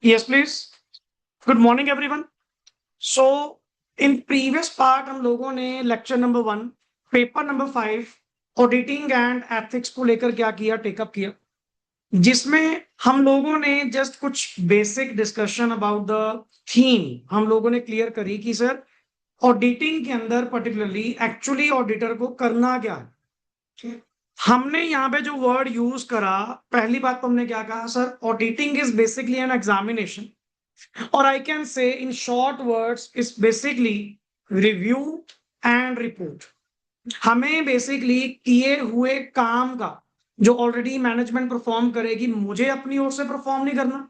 Yes, please. Good morning, everyone. So, in previous part हम लोगों ने lecture number 1, paper number 5, auditing and ethics को लेकर क्या किया, टेकअप किया, जिसमें हम लोगों ने जस्ट कुछ basic discussion about the theme हम लोगों ने क्लियर करी कि सर ऑडिटिंग के अंदर पर्टिकुलरली एक्चुअली ऑडिटर को करना क्या है। हमने यहाँ पे जो वर्ड यूज करा, पहली बात तो हमने क्या कहा, sir auditing is basically an examination, or I can say in short words is basically review and report। हमें बेसिकली किए हुए काम का जो ऑलरेडी मैनेजमेंट परफॉर्म करेगी, मुझे अपनी ओर से परफॉर्म नहीं करना।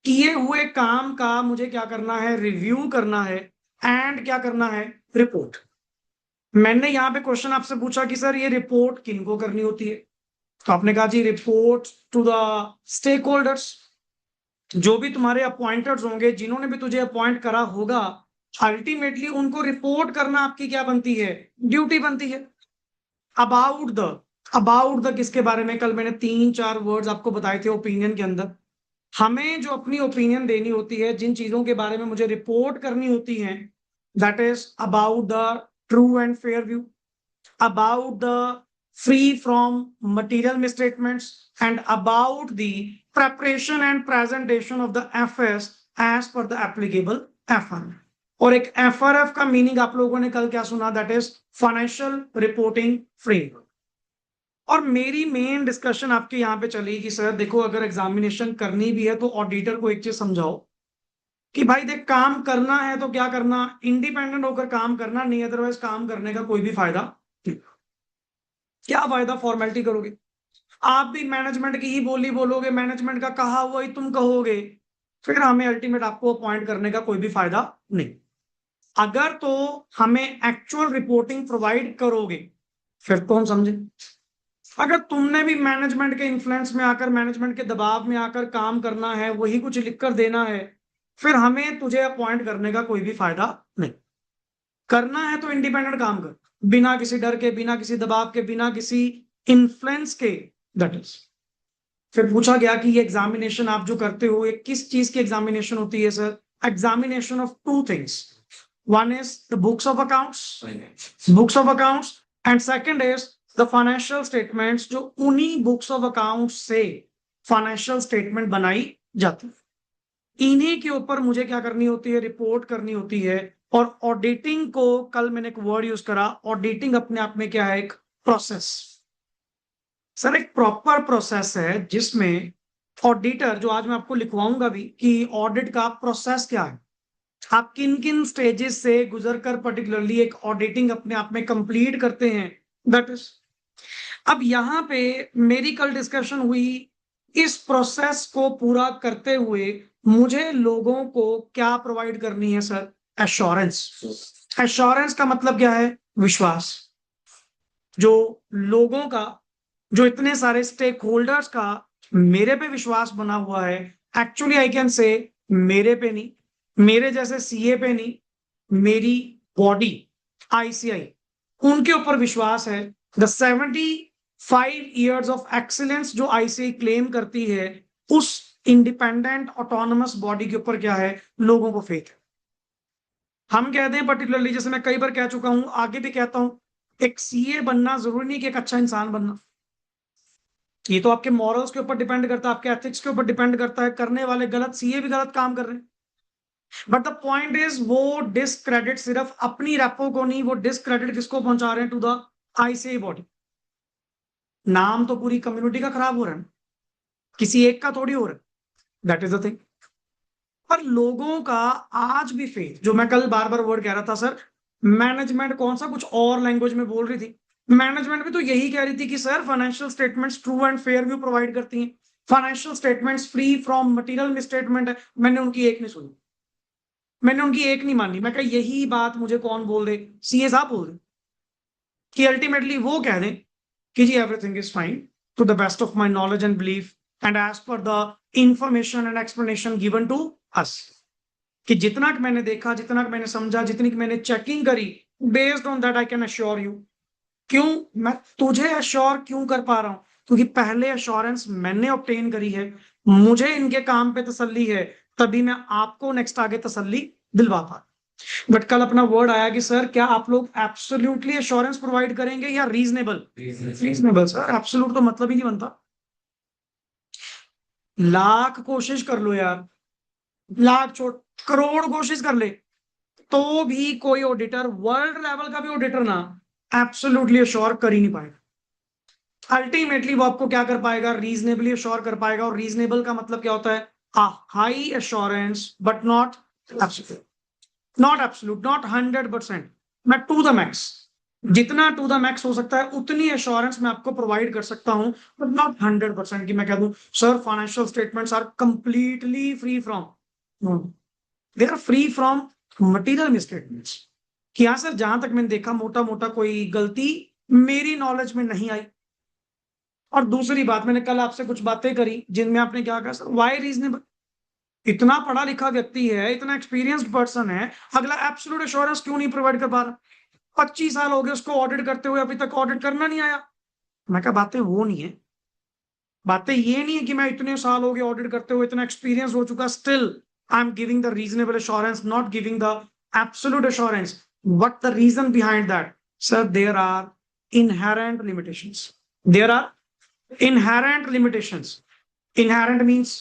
किए हुए काम का मुझे क्या करना है, रिव्यू करना है एंड क्या करना है, रिपोर्ट। मैंने यहाँ पे क्वेश्चन आपसे पूछा कि सर ये रिपोर्ट किनको करनी होती है, तो आपने कहा जी report to the stakeholders, जो भी तुम्हारे अपॉइंटर्स होंगे, जिन्होंने भी तुझे अपॉइंट करा होगा, अल्टीमेटली उनको रिपोर्ट करना आपकी क्या बनती है, ड्यूटी बनती है। अबाउट द किसके बारे में, कल मैंने 3-4 वर्ड्स आपको बताए थे ओपिनियन के अंदर। हमें जो अपनी ओपिनियन देनी होती है, जिन चीजों के बारे में मुझे रिपोर्ट करनी होती है, that is about the true and fair view, about the free from material misstatements, and about the preparation and presentation of the FS as per the applicable FR। और एक FRF का मीनिंग आप लोगों ने कल क्या सुना, that is financial reporting framework. और मेरी मेन डिस्कशन आपके यहाँ पे चली कि सर देखो, अगर एग्जामिनेशन करनी भी है तो ऑडिटर को एक चीज समझाओ कि भाई देख, काम करना है तो क्या करना, इंडिपेंडेंट होकर काम करना, नहीं अदरवाइज काम करने का कोई भी फायदा नहीं। क्या फायदा, फॉर्मेलिटी करोगे, आप भी मैनेजमेंट की ही बोली बोलोगे, मैनेजमेंट का कहा हुआ ही तुम कहोगे, फिर हमें अल्टीमेट आपको अपॉइंट करने का कोई भी फायदा नहीं। अगर तो हमें एक्चुअल रिपोर्टिंग प्रोवाइड करोगे फिर तो हम समझे। अगर तुमने भी मैनेजमेंट के इन्फ्लुएंस में आकर, मैनेजमेंट के दबाव में आकर काम करना है, वही कुछ लिखकर देना है, फिर हमें तुझे अपॉइंट करने का कोई भी फायदा नहीं। करना है तो इंडिपेंडेंट काम कर, बिना किसी डर के, बिना किसी दबाव के, बिना किसी इन्फ्लुएंस के, दैट इज। फिर पूछा गया कि ये एग्जामिनेशन आप जो करते हो, ये किस चीज की एग्जामिनेशन होती है sir, examination of two things, one is the books of accounts and second is the financial statements, जो उन्हीं बुक्स ऑफ अकाउंट्स से फाइनेंशियल स्टेटमेंट बनाई जाती है, इन्हीं के ऊपर मुझे क्या करनी होती है, रिपोर्ट करनी होती है। और ऑडिटिंग को, कल मैंने एक वर्ड यूज करा, ऑडिटिंग अपने आप में क्या है, एक प्रोसेस। सर एक प्रॉपर प्रोसेस है जिसमें ऑडिटर, जो आज मैं आपको लिखवाऊंगा भी कि ऑडिट का प्रोसेस क्या है, आप किन किन स्टेजेस से गुजरकर पर्टिकुलरली एक ऑडिटिंग अपने आप में कंप्लीट करते हैं, दैट इज। अब यहां पे मेरी कल डिस्कशन हुई, इस प्रोसेस को पूरा करते हुए मुझे लोगों को क्या प्रोवाइड करनी है सर, एश्योरेंस। एश्योरेंस का मतलब क्या है, विश्वास। जो लोगों का, जो इतने सारे स्टेक होल्डर्स का मेरे पे विश्वास बना हुआ है, एक्चुअली आई कैन से मेरे पे नहीं, मेरे जैसे सीए पे नहीं, मेरी बॉडी आईसीआई, उनके ऊपर विश्वास है। द 75 years ऑफ एक्सीलेंस जो आईसीआई क्लेम करती है, उस इंडिपेंडेंट ऑटोनमस बॉडी के ऊपर क्या है, लोगों को फेथ है। हम कहते हैं पर्टिकुलरली, जैसे मैं कई बार कह चुका हूं, आगे भी कहता हूं, एक सीए बनना जरूरी नहीं कि एक अच्छा इंसान बनना, ये तो आपके मॉरल्स के ऊपर डिपेंड करता है, आपके एथिक्स के ऊपर डिपेंड करता है। करने वाले गलत सीए भी गलत काम कर रहे हैं, बट द पॉइंट इज वो डिसक्रेडिट सिर्फ अपनी रैपो को नहीं, वो डिसक्रेडिट किसको पहुंचा रहे हैं, टू द आईसीआई बॉडी। नाम तो पूरी कम्युनिटी का खराब हो रहा है, किसी एक का थोड़ी हो रहा है, दैट इज द थिंग। पर लोगों का आज भी फेथ, जो मैं कल बार बार वर्ड कह रहा था सर, मैनेजमेंट कौन सा कुछ और लैंग्वेज में बोल रही थी, मैनेजमेंट भी तो यही कह रही थी कि sir financial statements true and fair view provide करती हैं, financial statements free from material misstatement है। मैंने उनकी एक नहीं सुनी, मैंने उनकी एक नहीं मानी। मैं कहा यही बात मुझे कौन बोल दे, सीए साहब बोल रहे कि अल्टीमेटली वो कह दें कि जी everything is fine to the best of my knowledge and belief and as per the information and explanation given to us, कि जितना मैंने देखा, जितना मैंने समझा, जितनी मैंने चेकिंग करी, based on that I can assure you. क्यों मैं तुझे अश्योर क्यों कर पा रहा हूं, क्योंकि पहले अश्योरेंस मैंने ऑब्टेन करी है, मुझे इनके काम पे तसल्ली है, तभी मैं आपको नेक्स्ट आगे तसल्ली दिलवा पा। बट कल अपना वर्ड आया कि सर क्या आप लोग एब्सोल्युटली एश्योरेंस प्रोवाइड करेंगे या रीजनेबल? रीजनेबल सर, एब्सोल्यूट तो मतलब ही नहीं बनता। लाख कोशिश कर लो यार, लाख छोड़, करोड़ कोशिश कर ले, तो भी कोई ऑडिटर, वर्ल्ड लेवल का भी ऑडिटर ना एब्सोल्युटली एश्योर कर ही नहीं पाएगा। अल्टीमेटली वो आपको क्या कर पाएगा? रीजनेबली एश्योर कर पाएगा। और रीजनेबल का मतलब क्या होता है? High assurance but not absolute, not absolute, not 100%, मैं टू द मैक्स, जितना टू द मैक्स हो सकता है उतनी एश्योरेंस मैं आपको प्रोवाइड कर सकता हूं, बट नॉट 100% कि मैं कह दूं sir financial statements are completely free from, they are free from material misstatements. कि हाँ सर, जहां तक मैंने देखा मोटा मोटा कोई गलती मेरी नॉलेज में नहीं आई। और दूसरी बात, मैंने कल आपसे कुछ बातें करी जिनमें आपने क्या कहा, सर वाई रीजनेबल? इतना पढ़ा लिखा व्यक्ति है, इतना एक्सपीरियंस्ड पर्सन है, अगला एब्सोल्यूट एश्योरेंस क्यों नहीं प्रोवाइड कर पा रहा? 25 साल हो गए उसको ऑडिट करते हुए, अभी तक ऑडिट करना नहीं आया। मैं कहा बातें वो नहीं है, बातें ये नहीं है कि मैं इतने साल हो गए ऑडिट करते हुए, इतना एक्सपीरियंस हो चुका, still I am giving the reasonable assurance, not giving the absolute assurance. What the reason behind that? Sir there are inherent limitations, there are inherent limitations, inherent means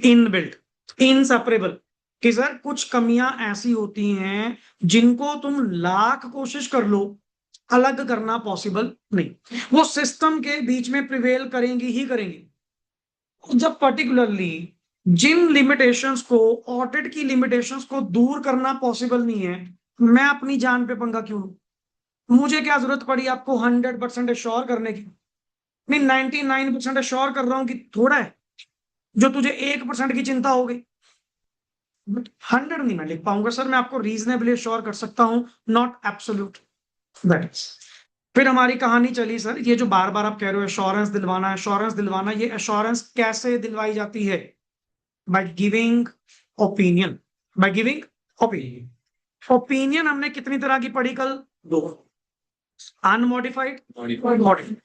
inbuilt, inseparable, कि sir कुछ कमियां ऐसी होती हैं जिनको तुम लाख कोशिश कर लो अलग करना पॉसिबल नहीं, वो सिस्टम के बीच में प्रिवेल करेंगी ही करेंगी। जब पर्टिकुलरली जिन लिमिटेशंस को, ऑडिट की लिमिटेशंस को दूर करना पॉसिबल नहीं है, मैं अपनी जान पे पंगा क्यों लूं? मुझे क्या जरूरत पड़ी आपको 100% एश्योर करने की? मैं 99% एश्योर कर रहा हूं कि थोड़ा है जो तुझे 1% की चिंता हो गई, बट 100 नहीं मैं लिख पाऊंगा सर, मैं आपको रीजनेबली एश्योर कर सकता हूं, नॉट एब्सोल्यूट। दैट इज, फिर हमारी कहानी चली सर, ये जो बार बार आप कह रहे हो एश्योरेंस दिलवाना, एश्योरेंस दिलवाना, ये एश्योरेंस कैसे दिलवाई जाती है? By giving opinion, by giving opinion. Opinion हमने कितनी तरह की पढ़ी कल? दो, अनमॉडिफाइड, मॉडिफाइड।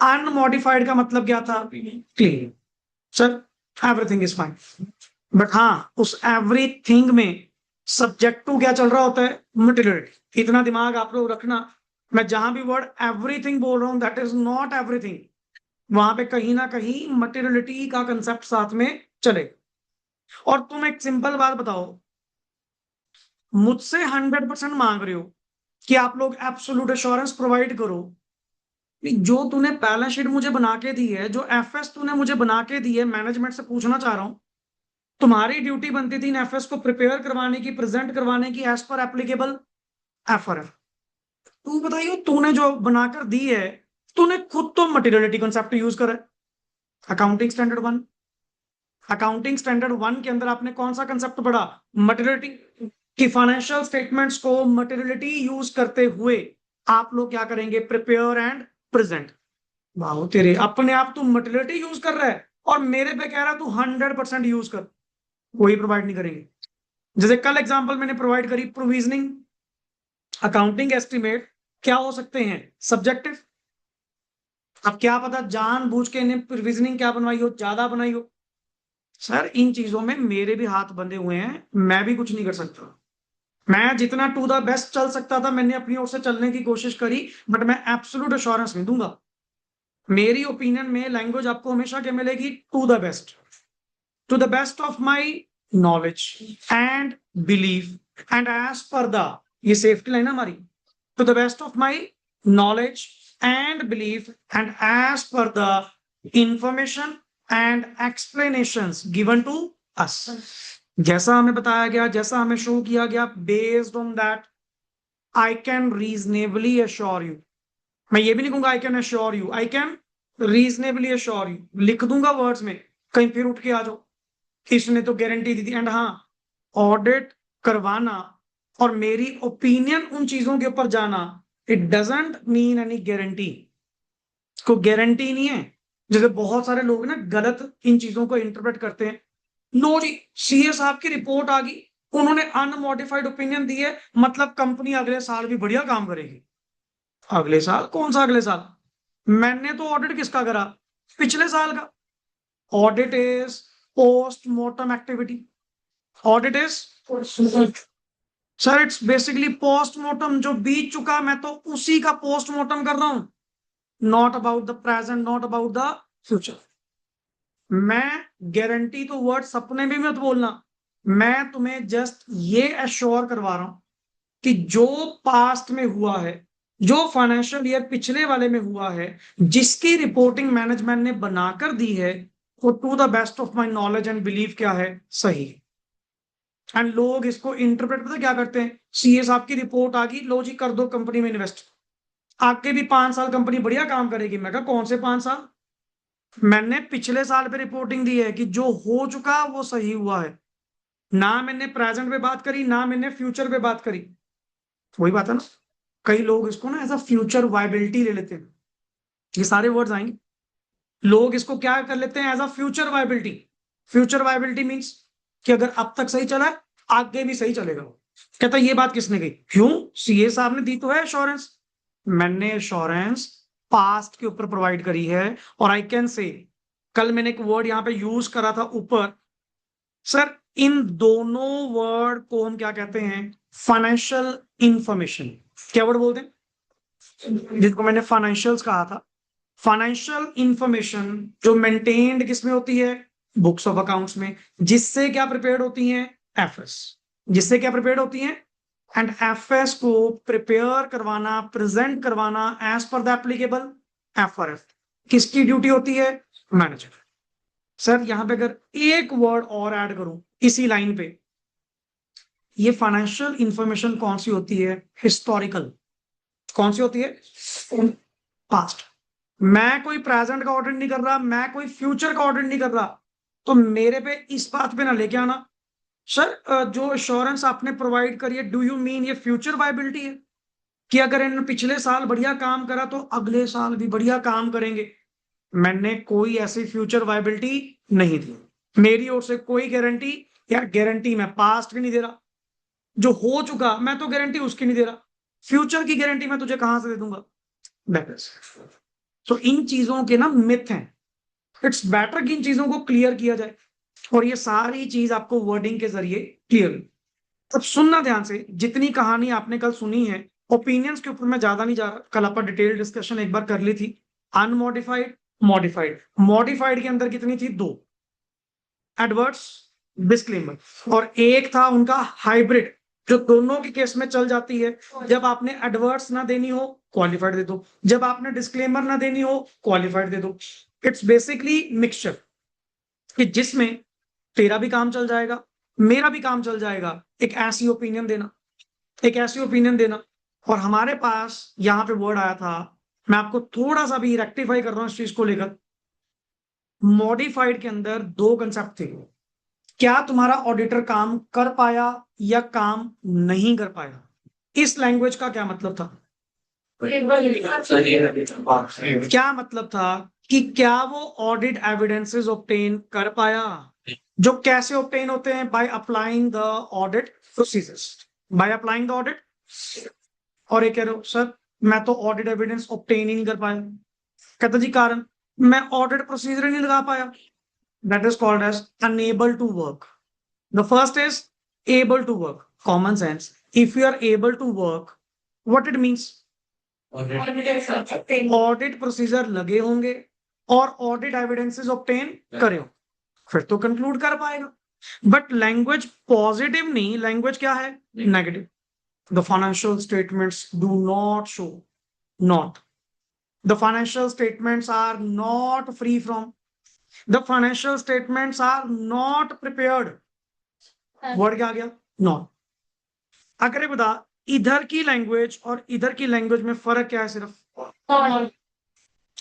अनमॉडिफाइड का मतलब क्या था? Clean. Sir everything is fine, but हाँ उस एवरीथिंग में सब्जेक्ट टू क्या चल रहा होता है? मटेरियलिटी। इतना दिमाग आप लोग रखना, मैं जहां भी वर्ड एवरीथिंग बोल रहा हूं दैट इज नॉट एवरीथिंग, वहां पे कहीं ना कहीं मटेरियलिटी का कंसेप्ट साथ में चले। और तुम एक सिंपल बात बताओ, मुझसे 100% मांग रहे हो कि आप लोग एब्सोल्यूट एश्योरेंस प्रोवाइड करो, जो तूने बैलेंस शीट मुझे बना के दी है, जो एफएस तूने मुझे बना के दी है, मैनेजमेंट से पूछना चाह रहा हूं, तुम्हारी ड्यूटी बनती थी इन एफएस को प्रिपेयर करवाने की, प्रेजेंट करवाने की एज पर एप्लीकेबल एफआरएफ। तू बताइए, तूने जो बनाकर दी है, तूने खुद तो मटेरियलिटी कॉन्सेप्ट यूज करा है। अकाउंटिंग स्टैंडर्ड 1, अकाउंटिंग स्टैंडर्ड 1 के अंदर आपने कौन सा कंसेप्ट पढ़ा? मटेरियलिटी। कि फाइनेंशियल स्टेटमेंट्स को मटेरियलिटी यूज करते हुए आप लोग क्या करेंगे? Prepare and present. वाह तेरे, अपने आप तू मटेरियलिटी यूज कर रहा है और मेरे पे कह रहा है तू 100% यूज कर। वही प्रोवाइड नहीं करेंगे। जैसे कल एग्जांपल मैंने प्रोवाइड करी, प्रोविजनिंग, अकाउंटिंग एस्टिमेट क्या हो सकते हैं? सब्जेक्टिव। अब क्या पता जानबूझ के इन्हें प्रोविजनिंग क्या बनवाई हो, ज्यादा बनाई हो। सर इन चीजों में मेरे भी हाथ बंधे हुए हैं, मैं भी कुछ नहीं कर सकता। मैं जितना टू द बेस्ट चल सकता था मैंने अपनी ओर से चलने की कोशिश करी, बट मैं एब्सोल्यूट एश्योरेंस नहीं दूंगा। मेरी ओपिनियन में लैंग्वेज आपको हमेशा क्या मिलेगी? To the best, to the best of my knowledge and belief and as per the, ये सेफ्टी लाइन है हमारी, to the best of my knowledge and belief and as per the information and explanations given to us, जैसा हमें बताया गया, जैसा हमें show किया गया, based on that I can reasonably assure you, मैं ये भी नहीं कहूंगा I can assure you, I can reasonably assure you, लिख दूंगा वर्ड्स में, कहीं फिर उठ के आ जाओ इसने तो गारंटी दी थी। एंड हाँ, ऑडिट करवाना और मेरी ओपिनियन उन चीजों के ऊपर जाना, it doesn't mean any guarantee. को गारंटी नहीं है। जैसे बहुत सारे लोग ना गलत इन चीजों को इंटरप्रेट करते हैं, नो जी सीए साहब की रिपोर्ट आ गई, उन्होंने अनमॉडिफाइड ओपिनियन दी है, मतलब कंपनी अगले साल भी बढ़िया काम करेगी। अगले साल? कौन सा अगले साल? मैंने तो ऑडिट किसका करा? पिछले साल का। Audit is postmortem activity. Audit is sir it's basically postmortem. जो बीत चुका मैं तो उसी का पोस्टमार्टम कर रहा हूं. Not about the present, not about the future. मैं गारंटी तो वर्ड सपने भी मत बोलना. मैं तुम्हें जस्ट ये एश्योर करवा रहा हूं कि जो पास्ट में हुआ है, जो फाइनेंशियल ईयर पिछले वाले में हुआ है, जिसकी रिपोर्टिंग मैनेजमेंट ने बनाकर दी है, वो to the best of my knowledge and believe क्या है, सही है. एंड लोग इसको इंटरप्रेट पता क्या करते हैं, सीए साहब की रिपोर्ट आ गई, लो जी कर दो कंपनी में इन्वेस्ट, आगे भी 5 साल कंपनी बढ़िया काम करेगी. मैं कहा कौन से 5 साल? मैंने पिछले साल पे रिपोर्टिंग दी है कि जो हो चुका वो सही हुआ है. ना मैंने प्रेजेंट पे बात करी, ना मैंने फ्यूचर पे बात करी. वही बात है ना, कई लोग इसको ना एज अ फ्यूचर वायबिलिटी ले लेते हैं. ये सारे वर्ड्स आएंगे. लोग इसको क्या कर लेते हैं, as a future viability. Future viability means कि अगर अब तक सही चला है आगे भी सही चलेगा. कहता ये बात किसने कही? क्यों? सीए साहब ने दी तो है एश्योरेंस. मैंने एश्योरेंस पास्ट के ऊपर प्रोवाइड करी है. और आई कैन से, कल मैंने एक वर्ड यहां पे यूज करा था ऊपर. सर इन दोनों वर्ड को हम क्या कहते हैं? Financial information. क्या वर्ड बोलते हैं जिसको मैंने फाइनेंशियल्स कहा था? फाइनेंशियल इंफॉर्मेशन जो मेंटेन्ड किसमें होती है? बुक्स ऑफ अकाउंट्स में. जिससे क्या प्रिपेयर्ड होती हैं? एफएस. जिससे क्या प्रिपेयर्ड होती हैं? एंड एफएस को प्रिपेयर करवाना, प्रेजेंट करवाना as per the applicable FRF किसकी ड्यूटी होती है? मैनेजर. सर यहां पे अगर एक वर्ड और ऐड करूं इसी लाइन पे, ये फाइनेंशियल इंफॉर्मेशन कौन सी होती है? हिस्टोरिकल. कौन सी होती है? पास्ट. मैं कोई प्रेजेंट का ऑडिट नहीं कर रहा, मैं कोई फ्यूचर का ऑडिट नहीं कर रहा. तो मेरे पे इस बात पे ना लेके आना सर जो एश्योरेंस आपने प्रोवाइड करी है, डू यू मीन ये फ्यूचर वायबिलिटी है कि अगर इन्होंने पिछले साल बढ़िया काम करा तो अगले साल भी बढ़िया काम करेंगे? मैंने कोई ऐसी फ्यूचर वायबिलिटी नहीं दी. मेरी ओर से कोई गारंटी, या गारंटी मैं पास्ट की नहीं दे रहा. जो हो चुका मैं तो गारंटी उसकी नहीं दे रहा. फ्यूचर की गारंटी मैं तुझे कहां से दे दूंगा? तो इन चीजों के ना मिथ हैं. इट्स बेटर कि इन चीजों को क्लियर किया जाए. और ये सारी चीज आपको वर्डिंग के जरिए क्लियर. अब सुनना ध्यान से, जितनी कहानी आपने कल सुनी है, ओपिनियंस के ऊपर मैं ज्यादा नहीं जा रहा. कल अपन डिटेल डिस्कशन एक बार कर ली थी. Unmodified, modified. मॉडिफाइड के अंदर कितनी थी? 2. Adverse, disclaimer. और एक था उनका हाइब्रिड, जो दोनों के केस में चल जाती है. जब आपने एडवर्ड्स ना देनी हो क्वालिफाइड दे दो, जब आपने डिस्क्लेमर ना देनी हो क्वालिफाइड दे दो. इट्स बेसिकली मिक्सचर कि जिसमें तेरा भी काम चल जाएगा, मेरा भी काम चल जाएगा. एक ऐसी ओपिनियन देना, एक ऐसी ओपिनियन देना. और हमारे पास यहां पे वर्ड आया था, मैं आपको थोड़ा सा भी रेक्टिफाई कर रहा हूं इस चीज को लेकर. मॉडिफाइड के अंदर 2 कंसेप्ट थे. क्या तुम्हारा ऑडिटर काम कर पाया या काम नहीं कर पाया? इस लैंग्वेज का क्या मतलब था? क्या मतलब था कि क्या वो ऑडिट एविडेंसेस ऑब्टेन कर पाया? जो कैसे ऑब्टेन होते हैं? By applying the audit procedures, by applying the audit. और ये कह रहे हो सर मैं तो ऑडिट एविडेंस ऑब्टेन ही नहीं कर पाया. कहता जी कारण? मैं ऑडिट प्रोसीजर ही नहीं लगा पाया. That is called as unable to work. The first is able to work. Common sense. If you are able to work, what it means? Audit procedure लगे होंगे और audit evidences obtain करे हो, फिर तो conclude कर पाएगा. But language positive नहीं, language क्या है? Negative. The financial statements do not show. Not. The financial statements are not free from. The financial statements are not prepared. Word क्या आ गया? नॉट. अगर ये बता इधर की लैंग्वेज और इधर की लैंग्वेज में फर्क क्या है? सिर्फ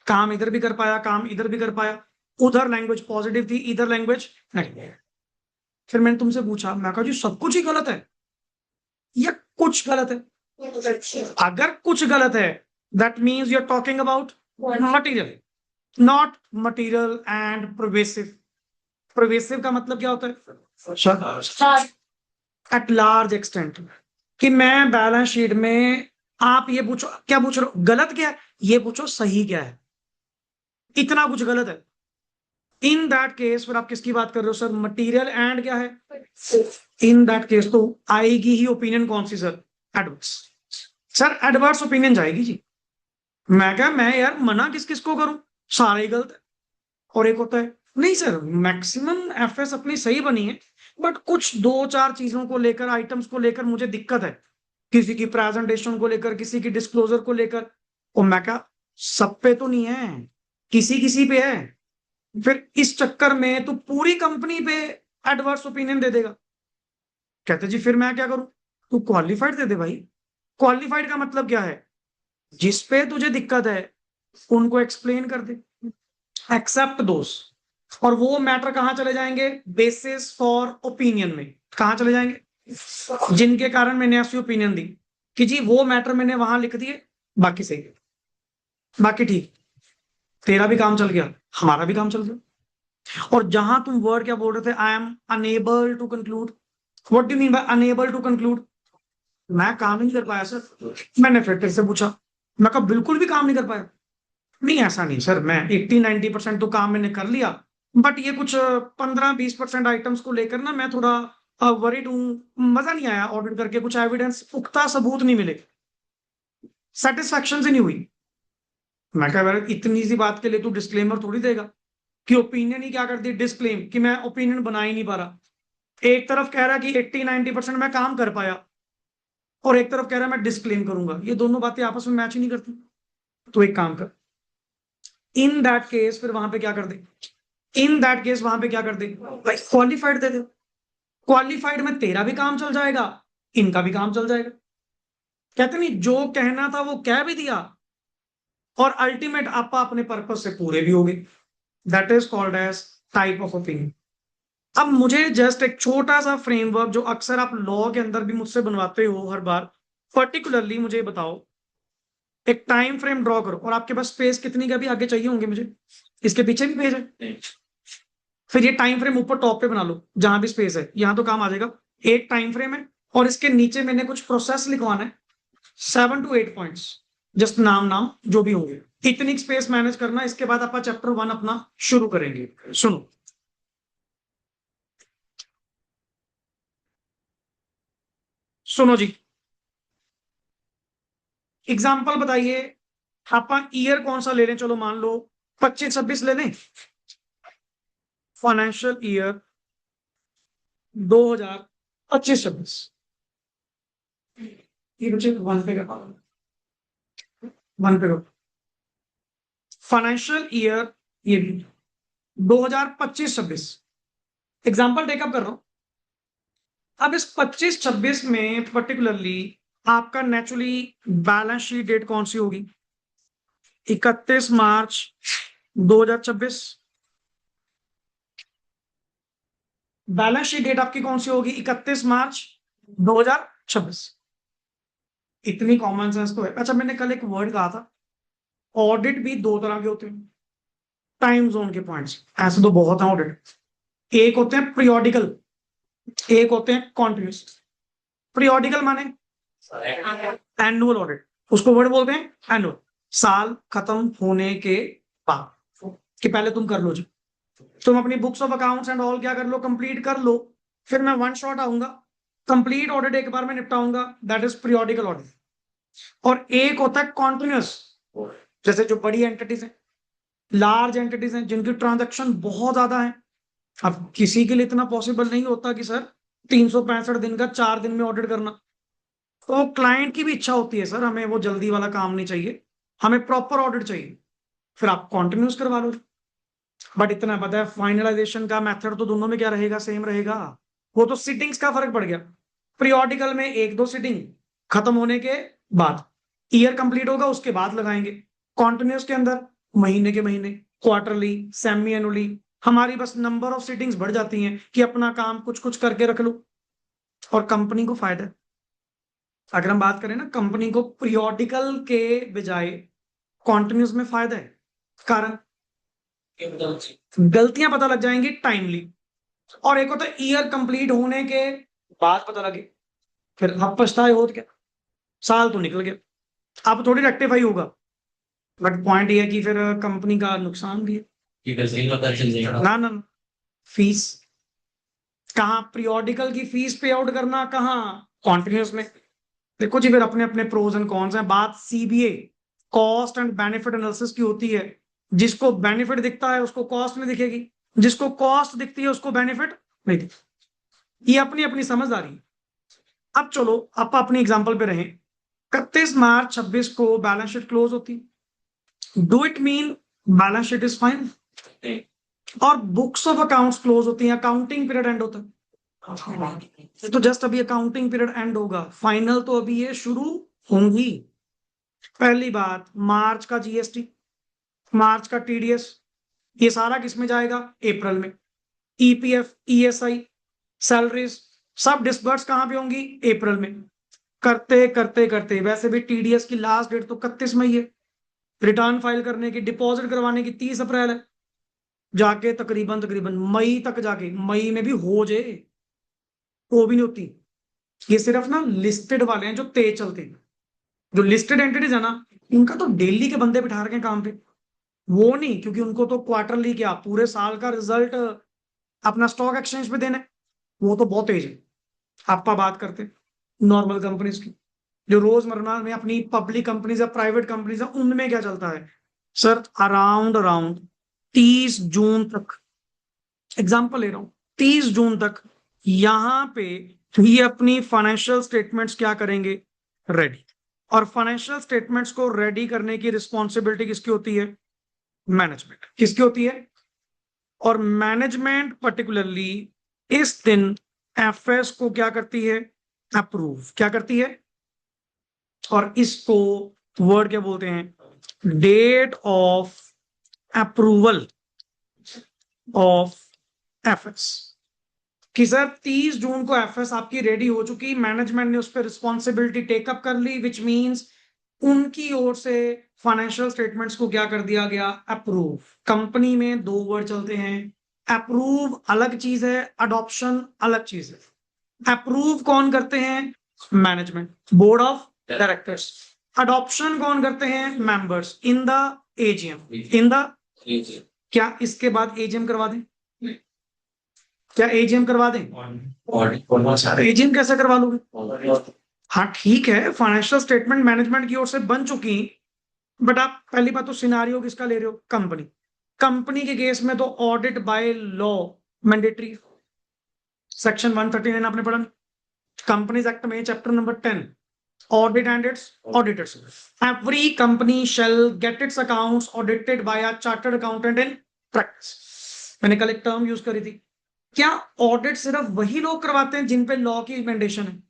काम इधर भी कर पाया, काम इधर भी कर पाया. उधर लैंग्वेज पॉजिटिव थी, इधर लैंग्वेज नेगेटिव. फिर मैंने तुमसे पूछा, मैं कहा जी सब कुछ ही गलत है या कुछ गलत है? अगर कुछ गलत है that means you are talking about material, not material and pervasive. Pervasive का मतलब क्या होता है? At large extent. कि मैं बैलेंस शीट में, आप ये पूछो क्या पूछ रहे हो? गलत क्या है? ये पूछो सही क्या है? इतना कुछ गलत है. इन दैट केस फिर आप किसकी बात कर रहे हो सर? मटेरियल एंड क्या है? इन दैट केस तो आएगी ही ओपिनियन कौन सी sir? Adverse. Sir adverse opinion जाएगी जी। मैं क्या, मैं यार मना किस किस को करूं? सारे ही गलत है। और एक होता है नहीं सर, मैक्सिमम एफएस अपनी सही बनी है, बट कुछ दो चार चीजों को लेकर, आइटम्स को लेकर मुझे दिक्कत है। किसी की प्रेजेंटेशन को लेकर, किसी की डिस्क्लोजर को लेकर। और मैं क्या, सब पे तो नहीं है, किसी किसी पे है। फिर इस चक्कर में तो पूरी कंपनी पे एडवर्स ओपिनियन दे देगा। कहते जी फिर मैं क्या करूं? तू क्वालिफाइड दे दे भाई। क्वालिफाइड का मतलब क्या है? जिस पे तुझे दिक्कत है उनको एक्सप्लेन कर दे, एक्सेप्ट दोस। और वो मैटर कहां चले जाएंगे? बेसिस फॉर ओपिनियन में। कहां चले जाएंगे? जिनके कारण मैंने ऐसी ओपिनियन दी कि जी वो मैटर मैंने वहां लिख दिए, बाकी सही है, बाकी ठीक, तेरा भी काम चल गया, हमारा भी काम चल गया। और जहां तुम वर्ड क्या बोल रहे थे, I am unable to conclude, what do mean by unable to conclude? मैं काम ही नहीं कर पाया सर। मैंने फिर तेरे से पूछा, मैं कहा बिल्कुल भी काम नहीं कर पाया। नहीं ऐसा नहीं सर, मैं 80-90% तो काम मैंने कर लिया, बट ये कुछ 15-20% आइटम्स को लेकर ना मैं थोड़ा वरीड हूँ, मजा नहीं आया ऑडिट करके, कुछ एविडेंस पुख्ता सबूत नहीं मिले, सेटिस्फेक्शन से नहीं हुई। मैं कहा यार इतनी सी बात के लिए तू डिस्क्लेमर थोड़ी देगा कि ओपिनियन ही क्या कर दी डिस्क्लेम, कि मैं ओपिनियन बना ही नहीं पा रहा। एक तरफ कह रहा कि 80-90% मैं काम कर पाया, और एक तरफ कह रहा मैं डिस्क्लेम करूंगा, ये दोनों बातें आपस में मैच ही नहीं करती। तो एक काम कर, इन दैट केस फिर वहां पे क्या कर दे, इन दैट केस वहां पे क्या कर दे भाई, क्वालिफाइड दे दे। क्वालिफाइड में तेरा भी काम चल जाएगा, इनका भी काम चल जाएगा। कहते नहीं जो कहना था वो कह भी दिया, और अल्टीमेट आपा अपने पर्पस से पूरे भी हो गए। That is called as type of opinion. अब मुझे जस्ट एक छोटा सा फ्रेमवर्क जो अक्सर आप लॉ के अंदर भी मुझसे बनवाते हो हर बार, पर्टिकुलरली मुझे बताओ, एक टाइम फ्रेम ड्रॉ करो, और आपके पास स्पेस कितनी का भी आगे चाहिए होंगे मुझे, इसके पीछे भी पेज है। फिर ये टाइम फ्रेम ऊपर टॉप पे बना लो जहां भी स्पेस है, यहां तो काम आ जाएगा। एक टाइम फ्रेम है, और इसके नीचे मैंने कुछ प्रोसेस लिखवाना है, 7 to 8 पॉइंट्स, जस्ट नाम नाम जो भी होंगे। इतनी स्पेस मैनेज करना, इसके बाद आप चैप्टर 1 अपना शुरू करेंगे। सुनो, सुनो जी, एग्जाम्पल बताइए। आप ईयर कौन सा ले लें? चलो मान लो 25-26 ले लें। Financial year 2025-26। ये बच्चे वन पे कर, वन पे फाइनेंशियल ईयर, ये भी 2025-26 एग्जाम्पल टेकअप कर रहा हूं। अब इस 25-26 में पर्टिकुलरली आपका नेचुरली बैलेंस शीट डेट कौन सी होगी? 31 मार्च 2026। बैलेंस शीट डेट आपकी कौन सी होगी? 31 मार्च 2026। इतनी कॉमन सेंस तो है। अच्छा, मैंने कल एक वर्ड कहा था, ऑडिट भी दो तरह के होते हैं, टाइम जोन के पॉइंट्स। ऐसे तो बहुत है ऑडिट, एक होते हैं पीरियोडिकल, एक होते हैं कॉन्टिन्यूस। पीरियोडिकल माने एनुअल ऑडिट, उसको वर्ड बोलते हैं एनुअल, साल खत्म होने के बाद, कि पहले तुम कर लो जी, तुम अपनी books of accounts and all क्या कर लो, कंप्लीट कर लो, फिर मैं वन शॉट आऊंगा, कंप्लीट ऑडिट एक बार में निपटाऊंगा, दैट इज पीरियोडिकल ऑडिट। और एक होता है कॉन्टिन्यूस, जैसे जो बड़ी एंटिटीज हैं, लार्ज एंटिटीज हैं, जिनकी ट्रांजेक्शन बहुत ज्यादा है। अब किसी के लिए इतना पॉसिबल नहीं होता कि सर 365 दिन का 4 दिन में ऑडिट करना। तो क्लाइंट की भी इच्छा होती है सर, हमें वो जल्दी वाला काम नहीं चाहिए, हमें प्रॉपर ऑडिट चाहिए, फिर आप कॉन्टिन्यूस करवा लो। बट इतना पता है फाइनलाइजेशन का मेथड तो दोनों में क्या रहेगा, सेम रहेगा। वो तो सिटिंग्स का फर्क पड़ गया। पीरियोडिकल में एक दो सिटिंग खत्म होने के बाद, ईयर कंप्लीट होगा उसके बाद लगाएंगे। कॉन्टिन्यूस के अंदर महीने के महीने, क्वार्टरली, सेमी एनुअली, हमारी बस नंबर ऑफ सिटिंग्स बढ़ जाती हैं कि अपना काम कुछ कुछ करके रख लो। और कंपनी को फायदा है, अगर हम बात करें ना, कंपनी को पीरियोडिकल के बजाय कॉन्टिन्यूस में फायदा है। कारण गलतियां पता लग जाएंगी टाइमली, और एक होता है ईयर कंप्लीट होने के बाद पता लगे, फिर अब पछताए हो तो क्या, साल तो निकल गया, अब थोड़ी रेक्टिफाई होगा। बट पॉइंट ये है कि फिर कंपनी का नुकसान भी है। ना ना ना, फीस कहाँ, पीरियोडिकल की फीस पे आउट करना, कहाँ कॉन्टिन्यूस में। देखो जी, फिर अपने अपने प्रोज एंड कॉन्स हैं। बात CBA cost and benefit analysis की होती है। जिसको बेनिफिट दिखता है उसको कॉस्ट नहीं दिखेगी, जिसको कॉस्ट दिखती है उसको बेनिफिट नहीं दिखती। ये अपनी अपनी समझदारी है। अब चलो आप अपनी एग्जांपल पे रहें। 31 मार्च 26 को बैलेंस शीट क्लोज होती, do it mean balance sheet is fine? और बुक्स ऑफ अकाउंट्स क्लोज होती है, अकाउंटिंग पीरियड एंड होता है। तो जस्ट अभी अकाउंटिंग पीरियड एंड होगा, फाइनल तो अभी ये शुरू होंगी। पहली बात, मार्च का जीएसटी, मार्च का टीडीएस, ये सारा किस में जाएगा? अप्रैल में। ईपीएफ, ईएसआई, सैलरीज सब डिस्बर्स कहां पे होंगी? अप्रैल में। करते करते करते, वैसे भी टीडीएस की लास्ट डेट तो 31 मई है, रिटर्न फाइल करने की, डिपॉजिट करवाने की 30 अप्रैल है, जाके तकरीबन तकरीबन मई तक, जाके मई में भी हो जाए वो भी नहीं होती। ये सिर्फ ना लिस्टेड वाले हैं जो तेज चलते हैं। जो लिस्टेड एंटिटीज है ना, इनका तो डेली के बंदे बिठा रखे हैं काम पे। वो नहीं, क्योंकि उनको तो क्वार्टरली क्या पूरे साल का रिजल्ट अपना स्टॉक एक्सचेंज पे देना है। वो तो बहुत तेज है। आपका बात करते हैं नॉर्मल कंपनीज की, जो रोजमर्रा में अपनी पब्लिक कंपनीज या प्राइवेट कंपनीज है, उनमें क्या चलता है सर? अराउंड अराउंड 30 जून तक, एग्जांपल ले रहा हूं, 30 जून तक यहां पे ये अपनी फाइनेंशियल स्टेटमेंट्स क्या करेंगे? रेडी। और फाइनेंशियल स्टेटमेंट्स को रेडी करने की रिस्पॉन्सिबिलिटी किसकी होती है? मैनेजमेंट। किसकी होती है? और मैनेजमेंट पर्टिकुलरली इस दिन एफएस को क्या करती है? अप्रूव। क्या करती है? और इसको वर्ड क्या बोलते हैं? Date of approval of FS. कि सर 30 जून को एफएस आपकी रेडी हो चुकी, मैनेजमेंट ने उस पर रिस्पॉन्सिबिलिटी टेकअप कर ली, विच मींस उनकी ओर से फाइनेंशियल स्टेटमेंट्स को क्या कर दिया गया? अप्रूव। कंपनी में दो वर्ड चलते हैं, अप्रूव अलग चीज है, अडॉप्शन अलग चीज है। अप्रूव कौन करते हैं? Management, board of directors. Adoption कौन करते हैं? Members in the AGM, in the. क्या इसके बाद एजीएम करवा दें? क्या एजीएम करवा दें? एजीएम कैसे करवा लोगे? हाँ ठीक है, फाइनेंशियल स्टेटमेंट मैनेजमेंट की ओर से बन चुकी, बट आप पहली बात तो सिनारियो किसका ले रहे हो? कंपनी। कंपनी के केस में तो audit by law mandatory, section 139 आपने पढ़ा कंपनीज एक्ट में, chapter number 10, audit and its auditors. Every company shall get its accounts audited by a chartered accountant in practice. मैंने कल एक टर्म यूज करी थी। क्या ऑडिट सिर्फ वही लोग करवाते हैं जिन पे लॉ की रिकमेंडेशन है?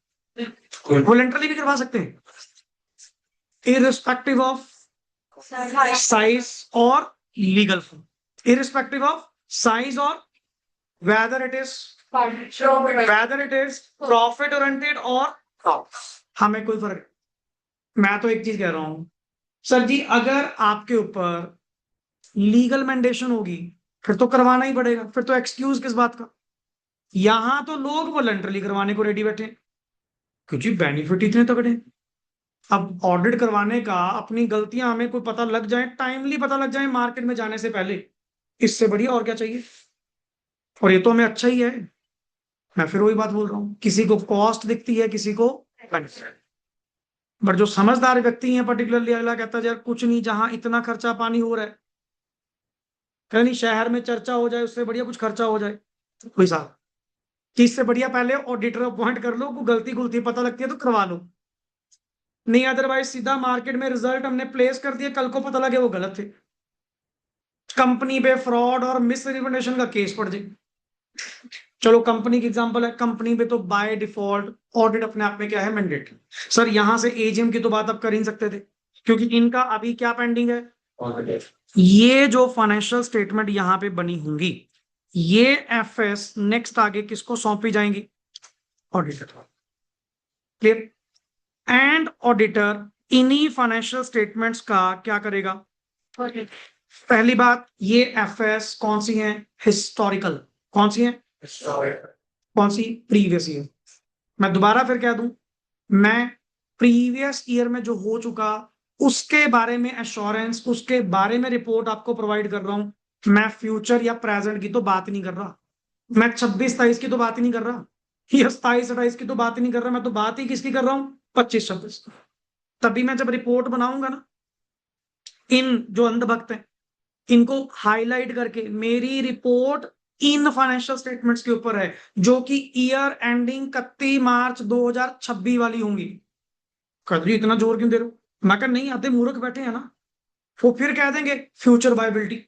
वॉलंटरी भी करवा सकते हैं, इररिस्पेक्टिव ऑफ साइज और legal form, irrespective of size और whether it is profit oriented और हमें कोई फर्क नहीं। मैं तो एक चीज कह रहा हूं सर जी, अगर आपके ऊपर लीगल मैंडेशन होगी फिर तो करवाना ही पड़ेगा, फिर तो एक्सक्यूज किस बात का? यहां तो लोग वॉलंटरी करवाने को रेडी बैठे, क्योंकि बेनिफिट इतने तगड़े। अब ऑडिट करवाने का, अपनी गलतियां हमें कोई पता लग जाए, टाइमली पता लग जाए मार्केट में जाने से पहले, इससे बढ़िया और क्या चाहिए? और ये तो हमें अच्छा ही है। मैं फिर वही बात बोल रहा हूँ, किसी को कॉस्ट दिखती है, किसी को बेनिफिट। बट जो समझदार व्यक्ति हैं पर्टिकुलरली, अगला कहता है यार कुछ नहीं, जहां इतना खर्चा पानी हो रहा है, कहीं शहर में चर्चा हो जाए, उससे बढ़िया कुछ खर्चा हो जाए कोई साहब, चीज से बढ़िया पहले ऑडिटर अपॉइंट कर लो, को गलती गुलती पता लगती है तो करवा लो। नहीं अदरवाइज सीधा मार्केट में रिजल्ट हमने प्लेस कर दिया, कल को पता लगे वो गलत थे, कंपनी पे फ्रॉड और मिस रिप्रेजेंटेशन का केस पड़ जाए। चलो कंपनी की एग्जांपल है, कंपनी पे तो बाय डिफॉल्ट ऑडिट अपने आप में क्या है? मैंडेटरी। सर यहां से एजीएम की तो बात आप कर ही नहीं सकते थे, क्योंकि इनका अभी क्या पेंडिंग है? ये जो फाइनेंशियल स्टेटमेंट यहां पे बनी होंगी, ये एफएस नेक्स्ट आगे किसको सौंपी जाएंगी? ऑडिटर। क्लियर? एंड ऑडिटर इन्हीं फाइनेंशियल स्टेटमेंट्स का क्या करेगा? पहली बात, ये एफएस कौन सी है? हिस्टोरिकल। कौन सी है? कौन सी? Previous year. मैं दोबारा फिर कह दूं, मैं प्रीवियस ईयर में जो हो चुका उसके बारे में एश्योरेंस, उसके बारे में रिपोर्ट आपको प्रोवाइड कर रहा हूं, मैं फ्यूचर या प्रेजेंट की तो बात ही नहीं कर रहा, मैं 26-27 की तो बात ही नहीं कर रहा, या 27-28 की तो बात ही नहीं कर रहा, मैं तो बात ही किसकी कर रहा हूं, 25-26। तभी मैं जब रिपोर्ट बनाऊंगा ना, इन जो अंधभक्त हैं इनको हाईलाइट करके, मेरी रिपोर्ट इन फाइनेंशियल स्टेटमेंट्स के ऊपर है जो कि ईयर एंडिंग 31 मार्च 2026 वाली होंगी। कदरी इतना जोर क्यों दे रहे हो? मैं कहा नहीं आते मूर्ख बैठे हैं ना, वो फिर कह देंगे future viability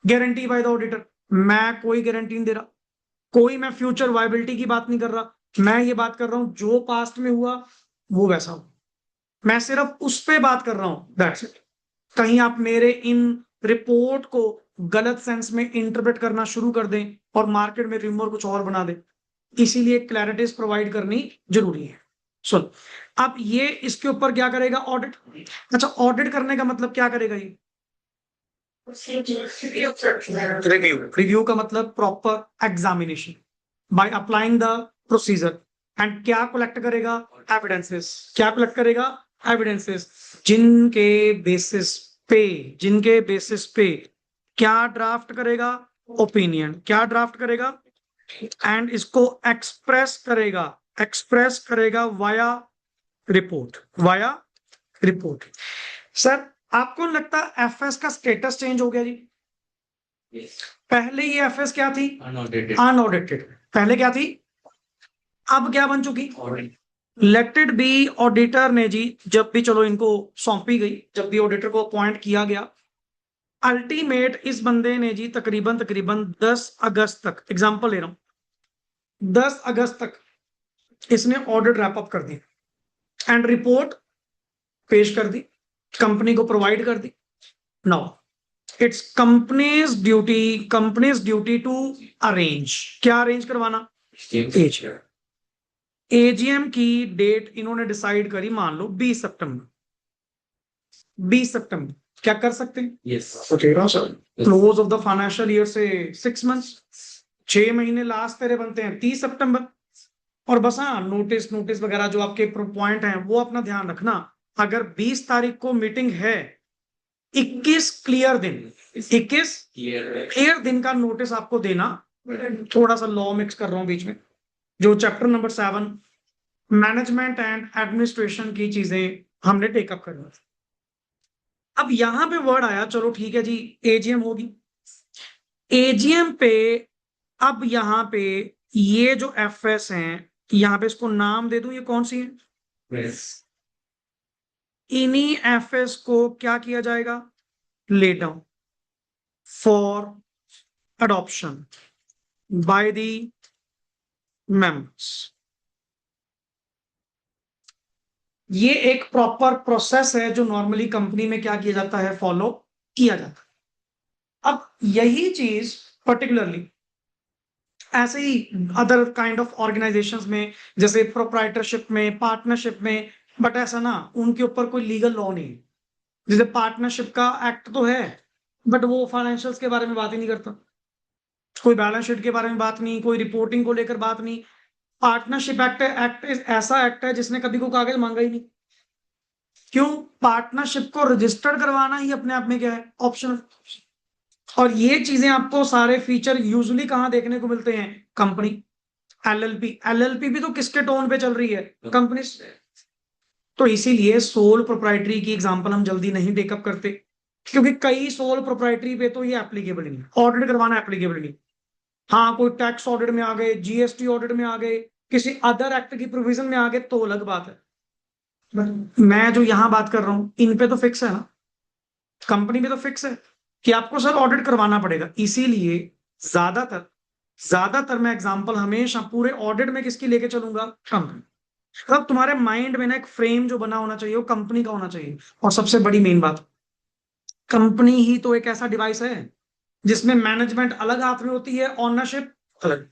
guarantee bye the auditor. मैं कोई गारंटी नहीं दे रहा, कोई मैं फ्यूचर वायबिलिटी की बात नहीं कर रहा, मैं ये बात कर रहा हूं जो पास्ट में हुआ वो वैसा हो, मैं सिर्फ उस पे बात कर रहा हूं, दैट्स इट। कहीं आप मेरे इन रिपोर्ट को गलत सेंस में इंटरप्रेट करना शुरू कर दें और मार्केट में रूमर कुछ और बना दें, इसीलिए क्लैरिटीज प्रोवाइड करनी जरूरी है। सुन, अब ये इसके ऊपर क्या करेगा, ऑडिट। अच्छा, ऑडिट करने का मतलब क्या करेगा ये, रिव्यू का मतलब proper examination by applying the procedure. And क्या कलेक्ट करेगा, एविडेंसेस। क्या कलेक्ट करेगा, एविडेंसेस, जिनके बेसिस पे, जिनके बेसिस पे क्या ड्राफ्ट करेगा, ओपिनियन। क्या ड्राफ्ट करेगा, एंड इसको एक्सप्रेस करेगा via report, via report. Sir आपको नहीं लगता एफएस का स्टेटस चेंज हो गया जी? पहले ये एफएस क्या थी, अनऑडिटेड। पहले क्या थी, अब क्या बन चुकी, लेट इट बी। ऑडिटर ने जी जब भी, चलो इनको सौंपी गई, जब भी ऑडिटर को अपॉइंट किया गया, अल्टीमेट इस बंदे ने जी तकरीबन तकरीबन 10 अगस्त तक, एग्जांपल ले रहा हूं, 10 अगस्त तक इसने ऑडिट रैप अप कर दी एंड रिपोर्ट पेश कर दी, कंपनी को प्रोवाइड कर दी। Now it's company's duty to arrange. क्या अरेंज करवाना, एजीएम की डेट इन्होंने डिसाइड करी, मान लो 20 सितंबर। 20 सितंबर क्या कर सकते हैं, Yes. Close of the financial year से 6 मंथ्स, 6 महीने लास्ट तेरे बनते हैं 30 सितंबर। और बस हाँ, नोटिस नोटिस वगैरह जो आपके पॉइंट हैं वो अपना ध्यान रखना। अगर 20 तारीख को मीटिंग है, 21 क्लियर दिन, 21 क्लियर दिन का नोटिस आपको देना। थोड़ा सा लॉ मिक्स कर रहा हूं बीच में, जो chapter number 7 management and administration की चीजें हमने टेकअप करना। अब यहां पे वर्ड आया, चलो ठीक है जी, एजीएम होगी, एजीएम पे अब यहां पे ये जो एफएस हैं, यहां पे इसको नाम दे दूं, ये कौन सी है, इन्हीं एफएस को क्या किया जाएगा, lay down for adoption by the members. ये एक प्रॉपर प्रोसेस है जो नॉर्मली कंपनी में क्या किया जाता है, फॉलो किया जाता है। अब यही चीज पर्टिकुलरली ऐसे ही अदर काइंड ऑफ ऑर्गेनाइजेशंस में, जैसे प्रोप्राइटरशिप में, पार्टनरशिप में, बट ऐसा ना, उनके ऊपर कोई लीगल लॉ नहीं है। जैसे पार्टनरशिप का एक्ट तो है, बट वो फाइनेंशियल्स के बारे में बात ही नहीं करता, कोई बैलेंस शीट के बारे में बात नहीं, कोई रिपोर्टिंग को लेकर बात नहीं। पार्टनरशिप एक्ट ऐसा एक्ट है जिसने कभी कोई कागज मांगा ही नहीं। क्यों, पार्टनरशिप को रजिस्टर्ड करवाना ही अपने आप में क्या है, ऑप्शनल। और ये चीजें आपको सारे फीचर यूजुअली कहां देखने को मिलते हैं, कंपनी। एलएलपी भी तो किसके टोन पे चल रही है, कंपनी। तो इसीलिए सोल प्रोप्राइटरी की एग्जांपल हम जल्दी नहीं टेकअप करते, क्योंकि कई सोल प्रोप्राइटरी पे तो ये एप्लीकेबल नहीं, ऑडिट करवाना एप्लीकेबल नहीं। हाँ, कोई टैक्स ऑडिट में आ गए, जीएसटी ऑडिट में आ गए, किसी अदर एक्ट की प्रोविजन में आ गए तो अलग बात है। मैं जो यहां बात कर रहा हूं इन पे तो फिक्स है ना, कंपनी में तो फिक्स है कि आपको सर ऑडिट करवाना पड़ेगा। इसीलिए ज्यादातर ज्यादातर मैं एग्जांपल हमेशा पूरे ऑडिट में किसकी लेके चलूंगा, कंपनी। मतलब तुम्हारे माइंड में ना एक फ्रेम जो बना होना चाहिए वो कंपनी का होना चाहिए। और सबसे बड़ी मेन बात, कंपनी ही तो एक ऐसा डिवाइस है जिसमें मैनेजमेंट अलग हाथ में होती है, ओनरशिप अलग।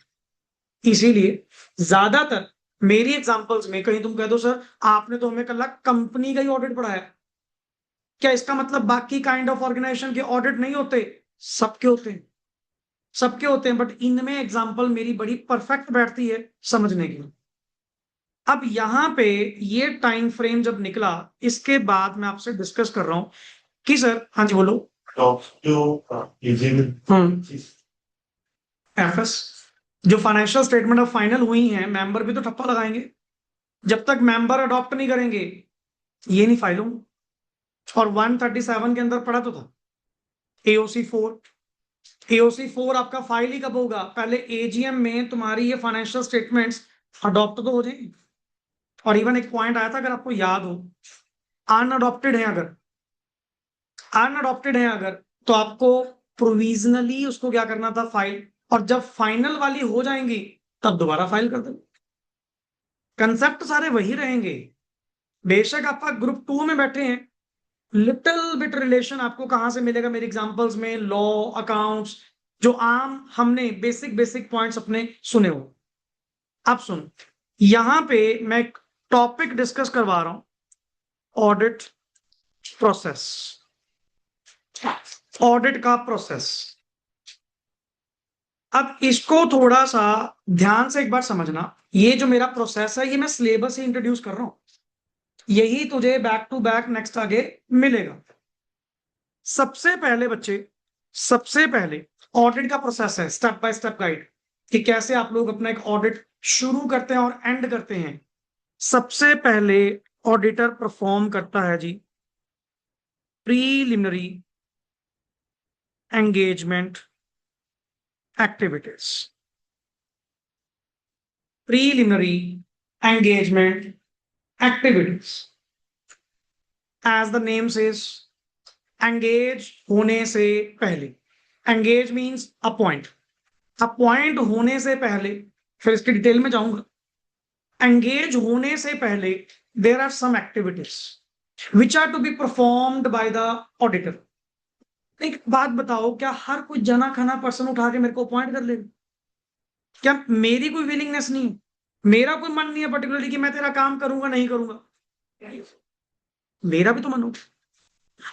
इसीलिए ज्यादातर मेरी एग्जांपल्स में, कहीं तुम कह दो सर आपने तो हमें कल कंपनी का ही ऑडिट पढ़ाया, क्या इसका मतलब बाकी काइंड ऑफ ऑर्गेनाइजेशन के ऑडिट नहीं होते? सबके होते हैं, सबके होते हैं, बट इनमें एग्जांपल मेरी बड़ी परफेक्ट बैठती है समझने की। अब यहां पे ये टाइम फ्रेम जब निकला, इसके बाद मैं आपसे डिस्कस कर रहा हूं कि सर, हाँ जी बोलो। एफएस जो फाइनेंशियल स्टेटमेंट ऑफ फाइनल हुई हैं, मेंबर भी तो ठप्पा लगाएंगे। जब तक मेंबर अडॉप्ट नहीं करेंगे ये नहीं फाइल होंगे। और 137 के अंदर पड़ा तो था एओसी 4 आपका फाइल ही कब होगा? पहले एजीएम में तुम्हारी ये फाइनेंशियल स्टेटमेंट्स अडॉप्ट तो हो जाएंगे। और इवन एक पॉइंट आया था, अगर आपको याद हो, अनअडॉप्टेड है अगर तो आपको प्रोविजनली उसको क्या करना था? फाइल। और जब फाइनल वाली हो जाएंगी तब दोबारा फाइल कर देना। कंसेप्ट सारे वही रहेंगे। बेशक आप ग्रुप 2 में बैठे हैं, लिटिल बिट रिलेशन आपको कहां से मिलेगा मेरे एग्जांपल्स में? लॉ, अकाउंट्स, जो आम हमने बेसिक बेसिक पॉइंट्स अपने सुने हो। अब सुन, यहां पे मैं एक टॉपिक डिस्कस करवा रहा हूं, ऑडिट प्रोसेस। ऑडिट का प्रोसेस, अब इसको थोड़ा सा ध्यान से एक बार समझना। ये जो मेरा प्रोसेस है ये मैं सिलेबस ही इंट्रोड्यूस कर रहा हूं, यही तुझे बैक टू बैक नेक्स्ट आगे मिलेगा। सबसे पहले बच्चे, सबसे पहले ऑडिट का प्रोसेस है, स्टेप बाय स्टेप गाइड कि कैसे आप लोग अपना एक ऑडिट शुरू करते हैं और एंड करते हैं। सबसे पहले ऑडिटर परफॉर्म करता है जी preliminary engagement activities. Preliminary engagement activities, as the name says, engage होने से पहले। एंगेज मीन्स अपॉइंट, अपॉइंट होने से पहले, फिर इसकी डिटेल में जाऊंगा। एंगेज होने से पहले there are some activities which are to be performed by the auditor. एक बात बताओ, क्या हर कोई जना खना पर्सन उठा के मेरे को अपॉइंट कर लेगा? क्या मेरी कोई विलिंगनेस नहीं है, मेरा कोई मन नहीं है पर्टिकुलरली कि मैं तेरा काम करूंगा नहीं करूंगा? मेरा भी तो मन हो।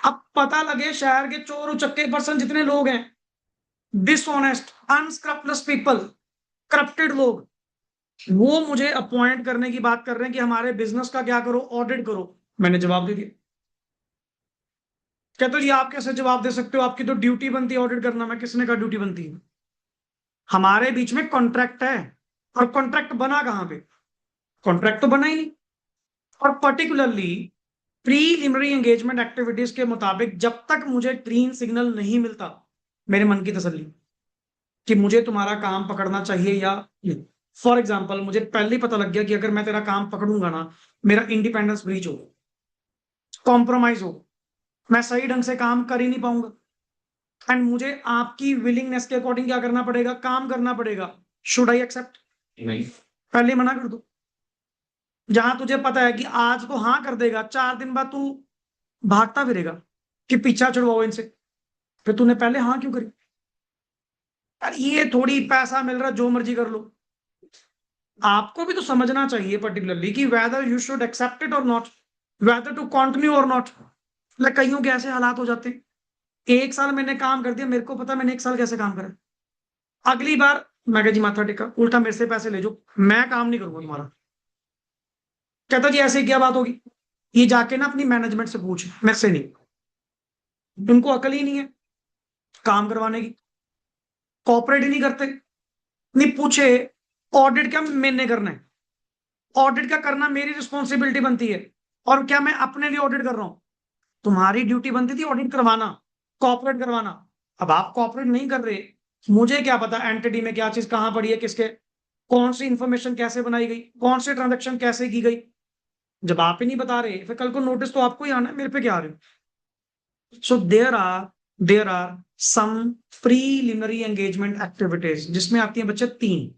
अब पता लगे शहर के चोर उचक्के पर्सन जितने लोग हैं, डिसऑनेस्ट अनस्क्रप्टलेस पीपल, करप्टेड लोग, वो मुझे अपॉइंट करने की बात कर रहे हैं कि हमारे बिजनेस का क्या करो, ऑडिट करो। मैंने जवाब दे दिया। कहते जी आप कैसे जवाब दे सकते हो, आपकी तो ड्यूटी बनती है ऑडिट करना। मैं किसने कहा ड्यूटी बनती है? हमारे बीच में कॉन्ट्रैक्ट है, और कॉन्ट्रैक्ट बना कहां पे? कॉन्ट्रैक्ट तो बना ही नहीं। और पर्टिकुलरली प्रीलिमिनरी एंगेजमेंट एक्टिविटीज के मुताबिक जब तक मुझे ग्रीन सिग्नल नहीं मिलता, मेरे मन की तसल्ली कि मुझे तुम्हारा काम पकड़ना चाहिए या नहीं। फॉर एग्जाम्पल, मुझे पहले ही पता लग गया कि अगर मैं तेरा काम पकड़ूंगा ना, मेरा इंडिपेंडेंस ब्रीच हो, कॉम्प्रोमाइज हो, मैं सही ढंग से काम कर ही नहीं पाऊंगा। एंड मुझे आपकी विलिंगनेस के अकॉर्डिंग क्या करना पड़ेगा? काम करना पड़ेगा। Should I accept? नहीं, पहले मना कर दो। जहां तुझे पता है कि आज तो हाँ कर देगा, 4 दिन बाद तू भागता फिरेगा कि पीछा छुड़वाओ इनसे, फिर तूने पहले हाँ क्यों करी? यार ये थोड़ी पैसा मिल रहा जो मर्जी कर लो। आपको भी तो समझना चाहिए पर्टिकुलरली कि whether you should accept it और नॉट, वेदर टू कंटिन्यू और नॉट। कईयों के ऐसे हालात हो जाते हैं, 1 साल मैंने काम कर दिया, मेरे को पता मैंने 1 साल कैसे काम करा, अगली बार मैं कहा जी माथा टेका, उल्टा मेरे से पैसे ले जाओ, मैं काम नहीं करूंगा तुम्हारा। कहता जी ऐसे क्या बात होगी? ये जाके ना अपनी मैनेजमेंट से पूछ, मेरे से नहीं। उनको अकल ही नहीं है काम करवाने की, कॉपरेट ही नहीं करते। नहीं पूछे ऑडिट क्या मैंने करना है? ऑडिट का करना मेरी रिस्पॉन्सिबिलिटी बनती है, और क्या मैं अपने लिए ऑडिट कर रहा हूं? तुम्हारी ड्यूटी बनती थी ऑडिट करवाना, कॉपरेट करवाना। अब आप कॉपरेट नहीं कर रहे, मुझे क्या पता एंटिटी में क्या चीज कहां पड़ी है, किसके, कौन सी इंफॉर्मेशन कैसे बनाई गई, कौन सी ट्रांजेक्शन कैसे की गई। जब आप ही नहीं बता रहे, फिर कल को नोटिस तो आपको ही आना है, मेरे पे क्या आ रहे हो? So there are some preliminary engagement activities, जिसमें आती हैं बच्चे 3।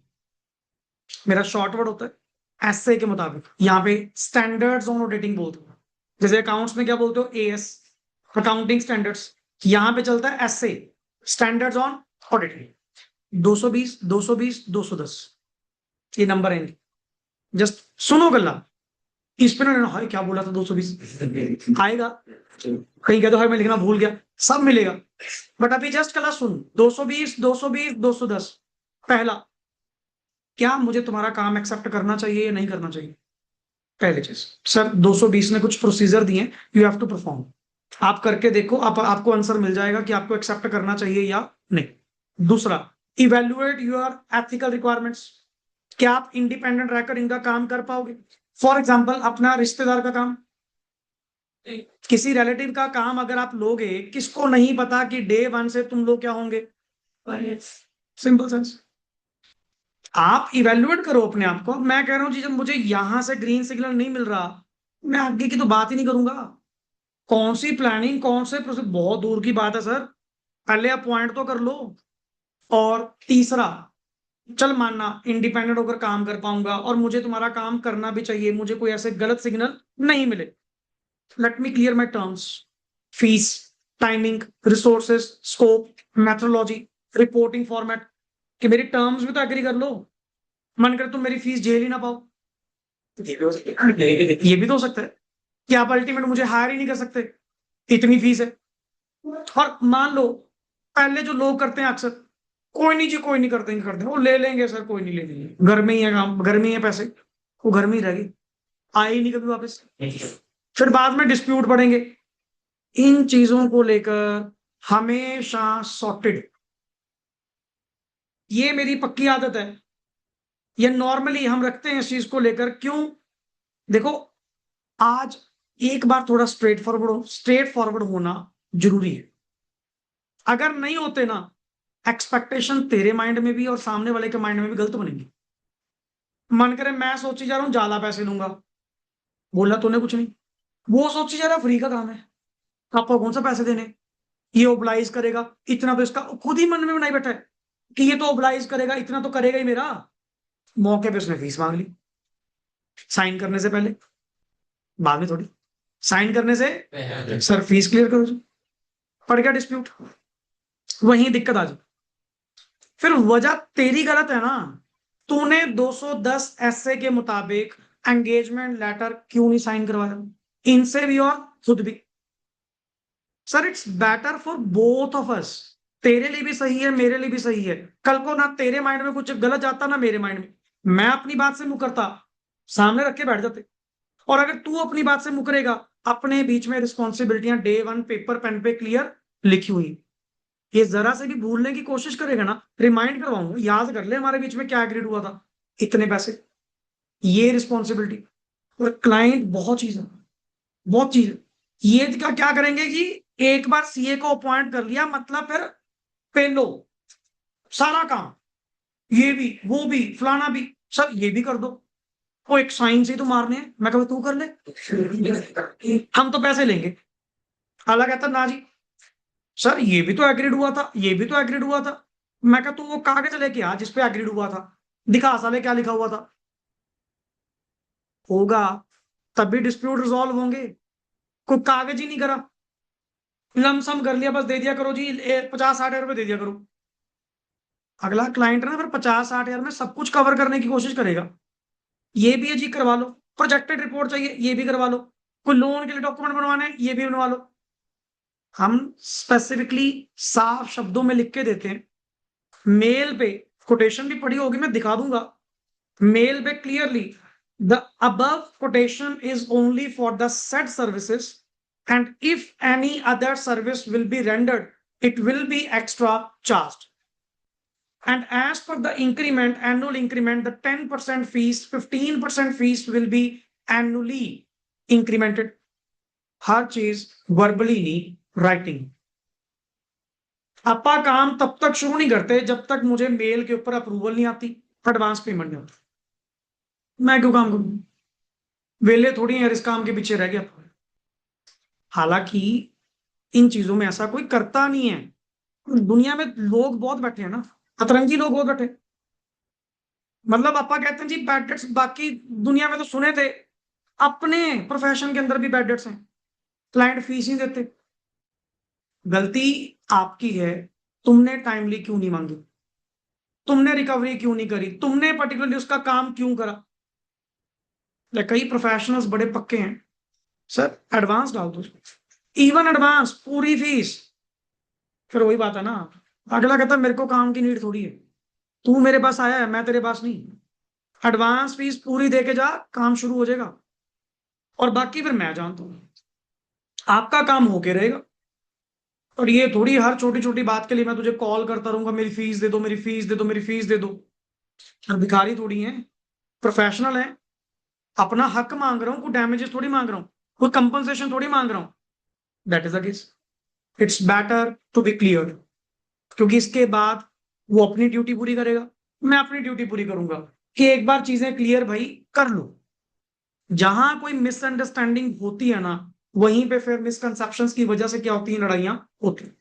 मेरा शॉर्ट वर्ड होता है एसए के मुताबिक, यहाँ पे स्टैंडर्ड्स ऑन ऑडिटिंग बोलते हैं। जैसे अकाउंट्स में क्या बोलते हो? As, accounting standards. यहाँ पे चलता है एसए, स्टैंडर्ड्स ऑन ऑडिटिंग। 220, 220, 210 ये नंबर है इनके। जस्ट सुनो गल्ला, इस पे ना हाय क्या बोला था, 220 आएगा, कहीं कह दो हाय मैं लिखना भूल गया, सब मिलेगा। बट अभी जस्ट कला सुन, 220, 220, 210। पहला, क्या मुझे तुम्हारा काम एक्सेप्ट करना चाहिए या नहीं करना चाहिए? पहली चीज, सर 220 ने कुछ प्रोसीजर दिए, यू हैव टू परफॉर्म। आप करके देखो, आपको आंसर मिल जाएगा कि आपको एक्सेप्ट करना चाहिए या नहीं। दूसरा, इवेल्युएट योर एथिकल रिक्वायरमेंट्स। क्या आप इंडिपेंडेंट रहकर इनका काम कर पाओगे? फॉर एग्जाम्पल, अपना रिश्तेदार का काम, किसी रिलेटिव का काम अगर आप लोगे, किसको नहीं पता कि डे वन से तुम लोग क्या होंगे? Simple sense. आप इवेल्युएट करो अपने आप को। मैं कह रहा हूं जी, जब मुझे यहां से ग्रीन सिग्नल नहीं मिल रहा, मैं आगे की तो बात ही नहीं करूंगा। कौन सी प्लानिंग, कौन से प्रोसेस, बहुत दूर की बात है सर। पहले आप पॉइंट तो कर लो। और तीसरा, चल मानना इंडिपेंडेंट होकर काम कर पाऊंगा और मुझे तुम्हारा काम करना भी चाहिए, मुझे कोई ऐसे गलत सिग्नल नहीं मिले। Let me clear my terms, fees, timing, resources, scope, methodology, reporting format, कि मेरी टर्म्स भी तो एग्री कर लो। मन करे तुम मेरी फीस झेल ही ना पाओ, ये भी हो सकता है। ये भी तो हो सकता है कि आप अल्टीमेट मुझे हायर ही नहीं कर सकते, इतनी फीस है। और मान लो, पहले जो लोग करते हैं अक्सर, कोई नहीं जी, कोई नहीं, कर देंगे वो ले लेंगे सर, कोई नहीं ले लेंगे, घर में ही है काम, घर में ही है पैसे, वो घर में ही रहेगी, आए ही नहीं कभी वापस। फिर बाद में डिस्प्यूट पड़ेंगे। इन चीजों को लेकर हमेशा सॉर्टेड, ये मेरी पक्की आदत है। ये नॉर्मली हम रखते हैं इस चीज को लेकर, क्यों? देखो, आज एक बार थोड़ा स्ट्रेट फॉरवर्ड होना जरूरी है। अगर नहीं होते ना, एक्सपेक्टेशन तेरे माइंड में भी और सामने वाले के माइंड में भी गलत बनेंगी। मन करे मैं सोची जा रहा हूं ज्यादा पैसे लूंगा, बोला तूने कुछ नहीं। वो सोची जा रहा फ्री का काम है, आपको कौन सा पैसे देने, ये ओबलाइज करेगा इतना, तो इसका खुद ही मन में बनाई बैठा है कि ये तो ओबलाइज करेगा, इतना तो करेगा ही मेरा। मौके पे उसने फीस मांग ली, साइन करने से पहले, बाद में थोड़ी। साइन करने से सर फीस क्लियर करो जी, पड़ गया डिस्प्यूट, वही दिक्कत आ जाए। फिर वजह तेरी गलत है ना। तूने 210 एसए के मुताबिक एंगेजमेंट लेटर क्यों नहीं साइन करवाया, इनसे भी और खुद भी? Sir it's better for both of us, तेरे लिए भी सही है, मेरे लिए भी सही है। कल को ना तेरे माइंड में कुछ गलत जाता ना मेरे माइंड में, मैं अपनी बात से मुकरता, सामने रख के बैठ जाते। और अगर तू अपनी बात से मुकरेगा, अपने बीच में रिस्पॉन्सिबिलिटियां डे वन पेपर पेन पे क्लियर लिखी हुई, ये जरा से भी भूलने की कोशिश करेगा ना, रिमाइंड करवाऊंगा, याद कर ले हमारे बीच में क्या एग्रीड हुआ था, इतने पैसे, ये रिस्पॉन्सिबिलिटी। और क्लाइंट बहुत चीज है, बहुत चीज है। ये का क्या करेंगे कि एक बार सीए को अपॉइंट कर लिया, मतलब फिर पे लो सारा काम, ये भी वो भी फलाना भी, सर ये भी कर दो। वो एक साइन से तो मारने हैं, मैं कहूँ तू कर ले, हम तो पैसे लेंगे। अलग कहता ना जी, सर ये भी तो एग्रीड हुआ था, ये भी तो एग्रीड हुआ था। मैं कहा तू वो कागज लेके आ जिसपे एग्रीड हुआ था, दिखा साले क्या लिखा हुआ था। होगा, तभी डिस्प्यूट रिजॉल्व होंगे। कोई कागज ही नहीं करा, लमसम कर लिया, बस दे दिया करो जी, 50-60 हजार रुपये दे दिया करो। अगला क्लाइंट ना फिर 50-60 हजार में सब कुछ कवर करने की कोशिश करेगा। ये भी है जी, करवा लो। प्रोजेक्टेड रिपोर्ट चाहिए, ये भी करवा लो। कोई लोन के लिए डॉक्यूमेंट बनवाने हैं, ये भी बनवा लो। हम स्पेसिफिकली साफ शब्दों में लिख के देते हैं, मेल पे, कोटेशन भी पड़ी होगी, मैं दिखा दूंगा, मेल पे clearly, the above quotation is only for the said services, and if any other service will be rendered, it will be extra charged. And as per the increment, annual increment, the 10% fees, 15% fees will be annually incremented. हर चीज verbally नहीं, writing. अपा काम तब तक शुरू नहीं करते जब तक मुझे मेल के ऊपर अप्रूवल नहीं आती, एडवांस पेमेंट नहीं होती। मैं क्यों काम करूं, वेले थोड़ी है, इस काम के पीछे रह गया। हालांकि इन चीजों में ऐसा कोई करता नहीं है, दुनिया में लोग बहुत बैठे हैं ना, अतरंगी लोग बहुत बैठे। मतलब आपा कहते हैं जी बैड डेट्स, बाकी दुनिया में तो सुने थे, अपने प्रोफेशन के अंदर भी बैड डेट्स हैं, क्लाइंट फीस नहीं देते। गलती आपकी है, तुमने टाइमली क्यों नहीं मांगी, तुमने रिकवरी क्यों नहीं करी, तुमने पर्टिकुलरली उसका काम क्यों करा। कई प्रोफेशनल्स बड़े पक्के हैं, सर एडवांस डाल दो, इवन एडवांस पूरी फीस। फिर वही बात है ना, अगला कहता है मेरे को काम की नीड थोड़ी है, तू मेरे पास आया है, मैं तेरे पास नहीं। एडवांस फीस पूरी दे के जा, काम शुरू हो जाएगा। और बाकी फिर मैं जानता हूँ, आपका काम होके रहेगा। और ये थोड़ी हर छोटी छोटी बात के लिए मैं तुझे कॉल करता रहूंगा, मेरी फीस दे दो, मेरी फीस दे दो, मेरी फीस दे दो। और भिखारी थोड़ी है, प्रोफेशनल है। अपना हक मांग रहा हूँ, कोई डैमेजेस थोड़ी मांग रहा हूँ, कोई कंपनसेशन थोड़ी मांग रहा हूँ। That is the case. It's better to be clear, क्योंकि इसके बाद वो अपनी ड्यूटी पूरी करेगा, मैं अपनी ड्यूटी पूरी करूंगा, कि एक बार चीजें क्लियर भाई कर लो। जहां कोई मिसअंडरस्टैंडिंग होती है ना, वहीं पे फिर मिसकंसेप्शंस की वजह से क्या होती है, लड़ाइयां होती हैं।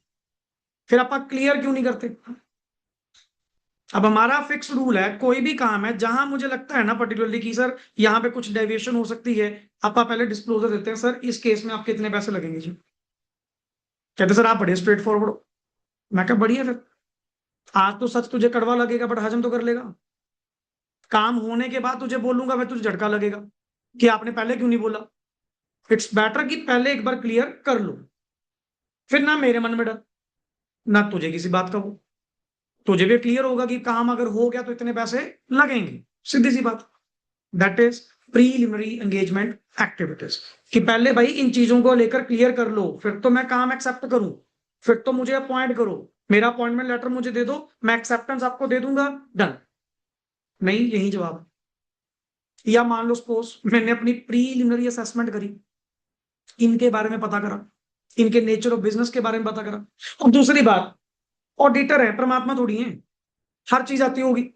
फिर आप क्लियर क्यों नहीं करते? अब हमारा फिक्स रूल है, कोई भी काम है जहां मुझे लगता है ना पर्टिकुलरली कि सर यहाँ पे कुछ डेविएशन हो सकती है, आप पहले डिस्क्लोजर देते हैं, सर इस केस में आपके इतने पैसे लगेंगे जी। कहते सर आप बड़े स्ट्रेट फॉरवर्ड हो। मैं क्या बढ़िया फिर, आज तो सच तुझे कड़वा लगेगा बट हजम तो कर लेगा। काम होने के बाद तुझे बोलूंगा मैं, तुझे झटका लगेगा कि आपने पहले क्यों नहीं बोला। इट्स बेटर कि पहले एक बार क्लियर कर लो, फिर ना मेरे मन में डर, ना तुझे किसी बात का वो। तुझे भी क्लियर होगा कि काम अगर हो गया तो इतने पैसे लगेंगे, सीधी सी बात। That is preliminary engagement activities, कि पहले भाई इन चीजों को लेकर क्लियर कर लो, फिर तो मैं काम एक्सेप्ट करूं, फिर तो मुझे अपॉइंट करो, मेरा अपॉइंटमेंट लेटर मुझे दे दो, मैं एक्सेप्टेंस आपको दे दूंगा, डन। नहीं, यही जवाब। या मान लो सपोज मैंने अपनी प्रीलिमिनरी असेसमेंट करी, इनके बारे में पता करा, इनके नेचर ऑफ बिजनेस के बारे में पता करा। और दूसरी बात, ऑडिटर है, परमात्मा थोड़ी है, हर चीज आती होगी,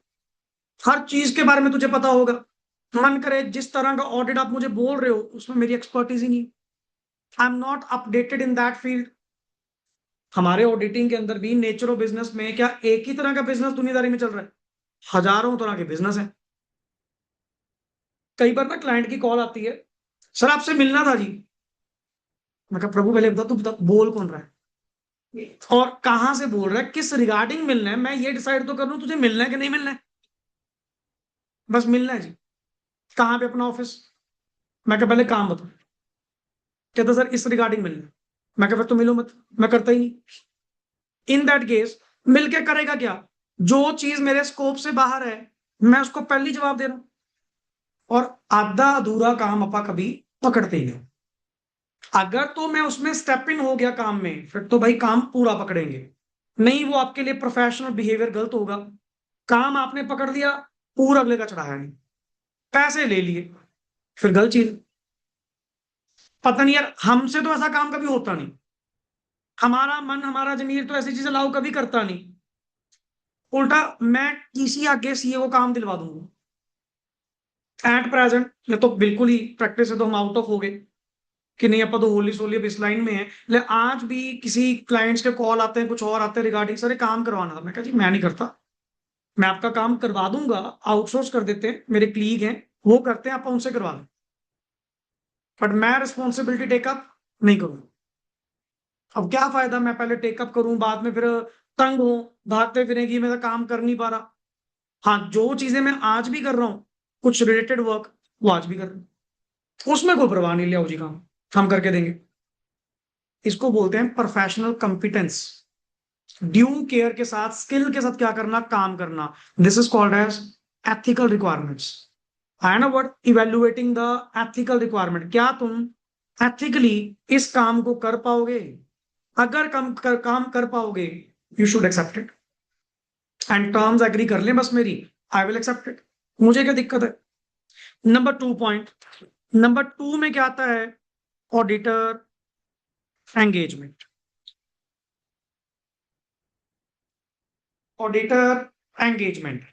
हर चीज के बारे में तुझे पता होगा। मन करे जिस तरह का ऑडिट आप मुझे बोल रहे हो उसमें मेरी एक्सपर्टीज ही नहीं, I am not updated in that field. हमारे ऑडिटिंग के अंदर भी नेचर ऑफ बिजनेस में क्या एक ही तरह का बिजनेस दुनियादारी में चल रहा है? हजारों तरह के बिजनेस है। कई बार ना क्लाइंट की कॉल आती है, सर आपसे मिलना था जी। मैं कहा प्रभु पहले बता, तू बता बोल कौन रहा है और कहां से बोल रहा है, किस रिगार्डिंग मिलना है, मैं ये डिसाइड तो कर लूं तुझे मिलना है कि नहीं मिलना है। बस मिलना है जी। कहाँ पे अपना ऑफिस? मैं कहा पहले काम बता। कहता सर इस रिगार्डिंग मिलना है। मैं कहा फिर तो मिलो मत, मैं करता ही नहीं। इन दैट केस मिलके करेगा क्या? जो चीज मेरे स्कोप से बाहर है मैं उसको पहले ही जवाब दे रहा हूं। और आधा अधूरा काम अपा कभी पकड़ते ही नहीं। अगर तो मैं उसमें स्टेप इन हो गया काम में, फिर तो भाई काम पूरा पकड़ेंगे। नहीं, वो आपके लिए प्रोफेशनल बिहेवियर गलत होगा। काम आपने पकड़ लिया, पूरा अगले का चढ़ाया नहीं, पैसे ले लिए, फिर गलत चीज। पता नहीं यार, हमसे तो ऐसा काम कभी होता नहीं। हमारा मन हमारा जमीर तो ऐसी चीजें लाओ कभी करता नहीं। उल्टा मैं किसी आगे सीए को काम दिलवा दूंगा। एट प्रेजेंट ये तो बिल्कुल ही प्रैक्टिस है, तो हम आउट ऑफ हो गए कि नहीं अपन तो होली सोली अब इस लाइन में है। ले आज भी किसी क्लाइंट्स के कॉल आते हैं, कुछ और आते हैं रिगार्डिंग, सर काम करवाना था। मैं कहा जी मैं नहीं करता, मैं आपका काम करवा दूंगा, आउटसोर्स कर देते हैं, मेरे क्लीग हैं वो करते हैं, आप उनसे करवा लें, बट मैं रिस्पॉन्सिबिलिटी टेकअप नहीं करूंगा। अब क्या फायदा मैं पहले टेकअप करूं, बाद में फिर तंग हूं, भागते फिरेंगी, मैं तो काम कर नहीं पा रहा। हाँ, जो चीजें मैं आज भी कर रहा हूँ, कुछ रिलेटेड वर्क, वो आज भी कर रहा हूँ, उसमें कोई परवाह नहीं, लिया जी काम हम करके देंगे। इसको बोलते हैं प्रोफेशनल कॉम्पिटेंस। ड्यू केयर के साथ, स्किल के साथ क्या करना, काम करना। This is called as ethical requirements. है ना word, evaluating the ethical requirement, क्या तुम एथिकली इस काम को कर पाओगे? अगर काम कर पाओगे, you should accept it. And terms agree कर ले बस मेरी, आई विल एक्सेप्ट इट। मुझे क्या दिक्कत है? Number two point, number two में क्या आता है? Auditor engagement. Auditor engagement,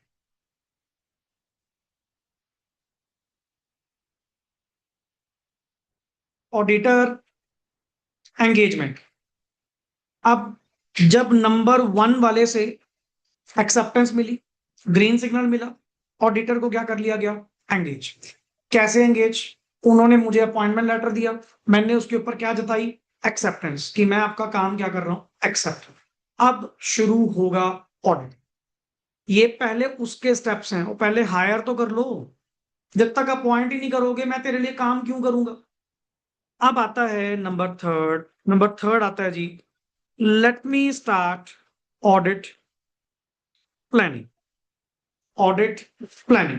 auditor engagement. अब जब नंबर वन वाले से एक्सेप्टेंस मिली, ग्रीन सिग्नल मिला, ऑडिटर को क्या कर लिया गया? एंगेज। कैसे एंगेज? उन्होंने मुझे अपॉइंटमेंट लेटर दिया, मैंने उसके ऊपर क्या जताई? एक्सेप्टेंस, कि मैं आपका काम क्या कर रहा हूं, एक्सेप्ट। अब शुरू होगा ऑडिट। ये पहले उसके स्टेप्स हैं, वो पहले हायर तो कर लो। जब तक अपॉइंट ही नहीं करोगे मैं तेरे लिए काम क्यों करूंगा? अब आता है नंबर थर्ड। नंबर थर्ड आता है जी, let me start audit planning. Audit planning,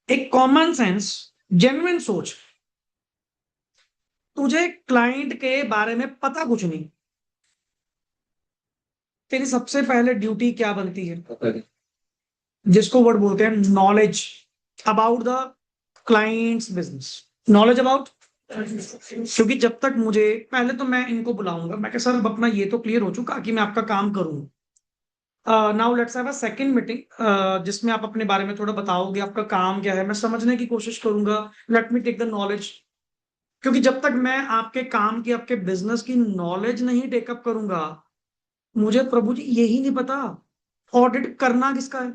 एक कॉमन सेंस, जेन्युइन सोच, तुझे क्लाइंट के बारे में पता कुछ नहीं, तेरी सबसे पहले ड्यूटी क्या बनती है, जिसको वर्ड बोलते हैं knowledge about the clients business, knowledge about. क्योंकि जब तक मुझे, पहले तो मैं इनको बुलाऊंगा, मैं कह सर अब अपना ये तो क्लियर हो चुका कि मैं आपका काम करूँ, now let's have a second meeting जिसमें आप अपने बारे में थोड़ा बताओगे, आपका काम क्या है, मैं समझने की कोशिश करूंगा, let me take the knowledge. क्योंकि जब तक मैं आपके काम की, आपके बिजनेस की नॉलेज नहीं टेकअप करूंगा, मुझे प्रभु जी यही नहीं पता ऑडिट करना किसका है,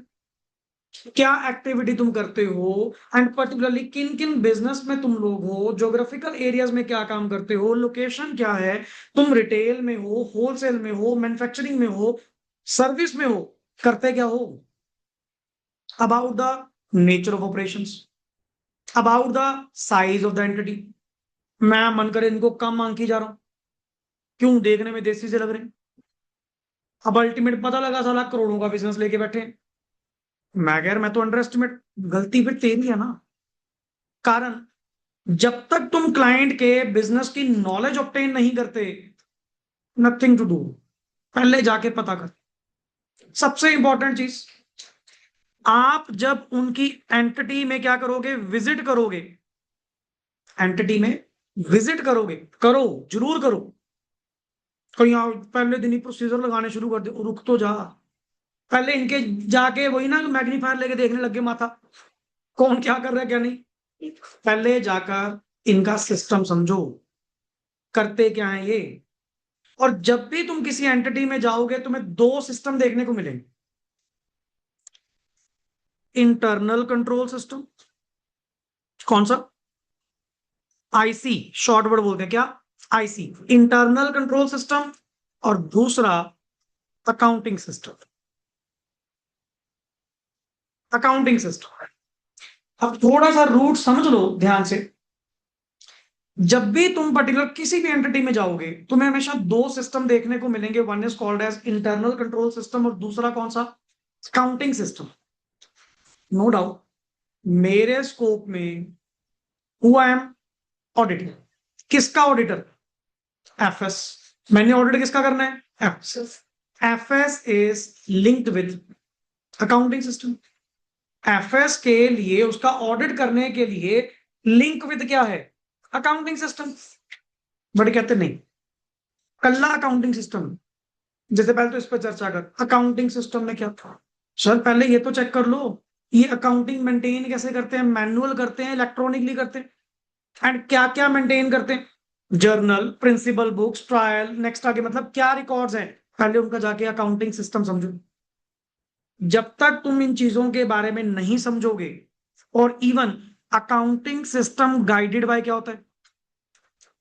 क्या एक्टिविटी तुम करते हो, एंड पर्टिकुलरली किन किन बिजनेस में तुम लोग हो, ज्योग्राफिकल एरियाज में क्या काम करते हो, लोकेशन क्या है, तुम रिटेल में हो, होलसेल में हो, मैन्युफैक्चरिंग में हो, सर्विस में हो, करते क्या हो, about the nature of operations, about the size of the entity. मैं मन करे इनको कम मांग की जा रहा हूं, क्यों, देखने में देसी से लग रहे हैं, अब अल्टीमेट पता लगा साला करोड़ों का बिजनेस लेके बैठे हैं। मैं कह रहा, मैं तो अंडर एस्टिमेट, गलती फिर तेरी है ना। कारण, जब तक तुम क्लाइंट के बिजनेस की नॉलेज ऑब्टेन नहीं करते, नथिंग टू डू, पहले जाके पता कर। सबसे इंपॉर्टेंट चीज, आप जब उनकी एंटिटी में क्या करोगे, विजिट करोगे, एंटिटी में विजिट करोगे, करो, जरूर करो। कहीं पहले दिन ही प्रोसीजर लगाने शुरू कर दे, रुक तो जा, पहले इनके जाके वही ना मैग्नीफायर लेके देखने लग गए माथा, कौन क्या कर रहा है क्या नहीं। पहले जाकर इनका सिस्टम समझो, करते क्या है ये। और जब भी तुम किसी एंटिटी में जाओगे, तुम्हें दो सिस्टम देखने को मिलेंगे, इंटरनल कंट्रोल सिस्टम, कौन सा, आईसी, शॉर्ट वर्ड बोलते हैं क्या, आईसी, इंटरनल कंट्रोल सिस्टम, और दूसरा अकाउंटिंग सिस्टम, अकाउंटिंग सिस्टम। अब थोड़ा सा रूट समझ लो ध्यान से, जब भी तुम पर्टिकुलर किसी भी एंटिटी में जाओगे, तुम्हें हमेशा दो सिस्टम देखने को मिलेंगे, one is called as internal control system, और दूसरा कौन सा, अकाउंटिंग सिस्टम। नो डाउट मेरे स्कोप में हुआ एम ऑडिटर, किसका ऑडिटर, एफएस। मैंने ऑडिट किसका करना है, FS. FS is linked with accounting system. FS के लिए, उसका ऑडिट करने के लिए लिंक विद क्या है, अकाउंटिंग सिस्टम। बड़े कहते नहीं, कल्ला अकाउंटिंग सिस्टम। जैसे पहले तो इस पर चर्चा कर, अकाउंटिंग सिस्टम में क्या था, सर पहले ये तो चेक कर लो, ये अकाउंटिंग मेंटेन कैसे करते हैं, मैनुअल करते हैं, इलेक्ट्रॉनिकली करते हैं, एंड क्या क्या मेंटेन करते हैं, journal, principal books, trial, next आगे, मतलब क्या रिकॉर्ड्स हैं, पहले उनका जाके अकाउंटिंग सिस्टम समझो। जब तक तुम इन चीजों के बारे में नहीं समझोगे, और even accounting system guided by क्या होता है,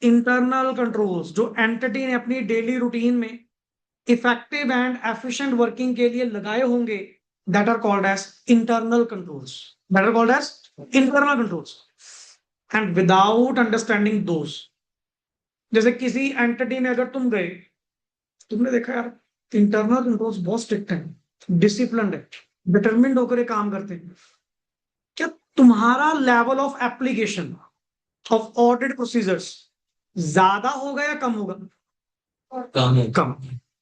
इंटरनल कंट्रोल्स, जो एंटिटी ने अपनी डेली रूटीन में इफेक्टिव एंड एफिशिएंट वर्किंग के लिए लगाए होंगे, that are called as internal controls, that are called as internal controls. And without understanding those, जैसे किसी एंटिटी में अगर तुम गए, तुमने देखा यार इंटरनल कंट्रोल्स बहुत स्ट्रिक्ट है, डिसिप्लिन है, डिटरमिन्ड होकर ये काम करते हैं, क्या तुम्हारा level of application of audit procedures ज्यादा होगा या कम होगा, कम।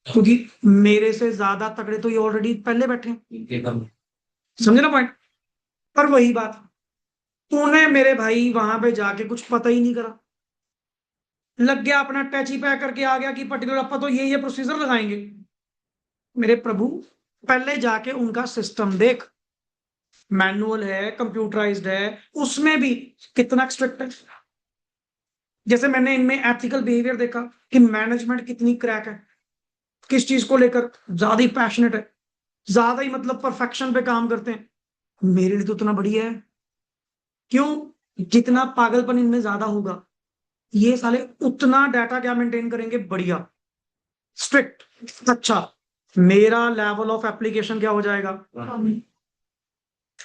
क्योंकि मेरे से ज्यादा तगड़े तो ये ऑलरेडी पहले बैठे हैं, समझे ना पॉइंट। पर वही बात, तूने मेरे भाई वहां पे जाके कुछ पता ही नहीं करा, लग गया अपना टैची पैक करके आ गया कि पर्टिकुलर अपन तो ये प्रोसीजर लगाएंगे। मेरे प्रभु, पहले जाके उनका सिस्टम देख, मैनुअल है, कंप्यूटराइज्ड है, उसमें भी कितना स्ट्रिक्ट है। जैसे मैंने इनमें एथिकल बिहेवियर देखा कि मैनेजमेंट कितनी क्रैक है, किस चीज को लेकर ज्यादा ही पैशनेट है, ज्यादा ही मतलब परफेक्शन पे काम करते हैं। मेरे लिए तो उतना बढ़िया है, क्यों, जितना पागलपन इनमें ज्यादा होगा, ये साले उतना डाटा क्या मेंटेन करेंगे, बढ़िया, स्ट्रिक्ट, अच्छा, मेरा लेवल ऑफ एप्लीकेशन क्या हो जाएगा।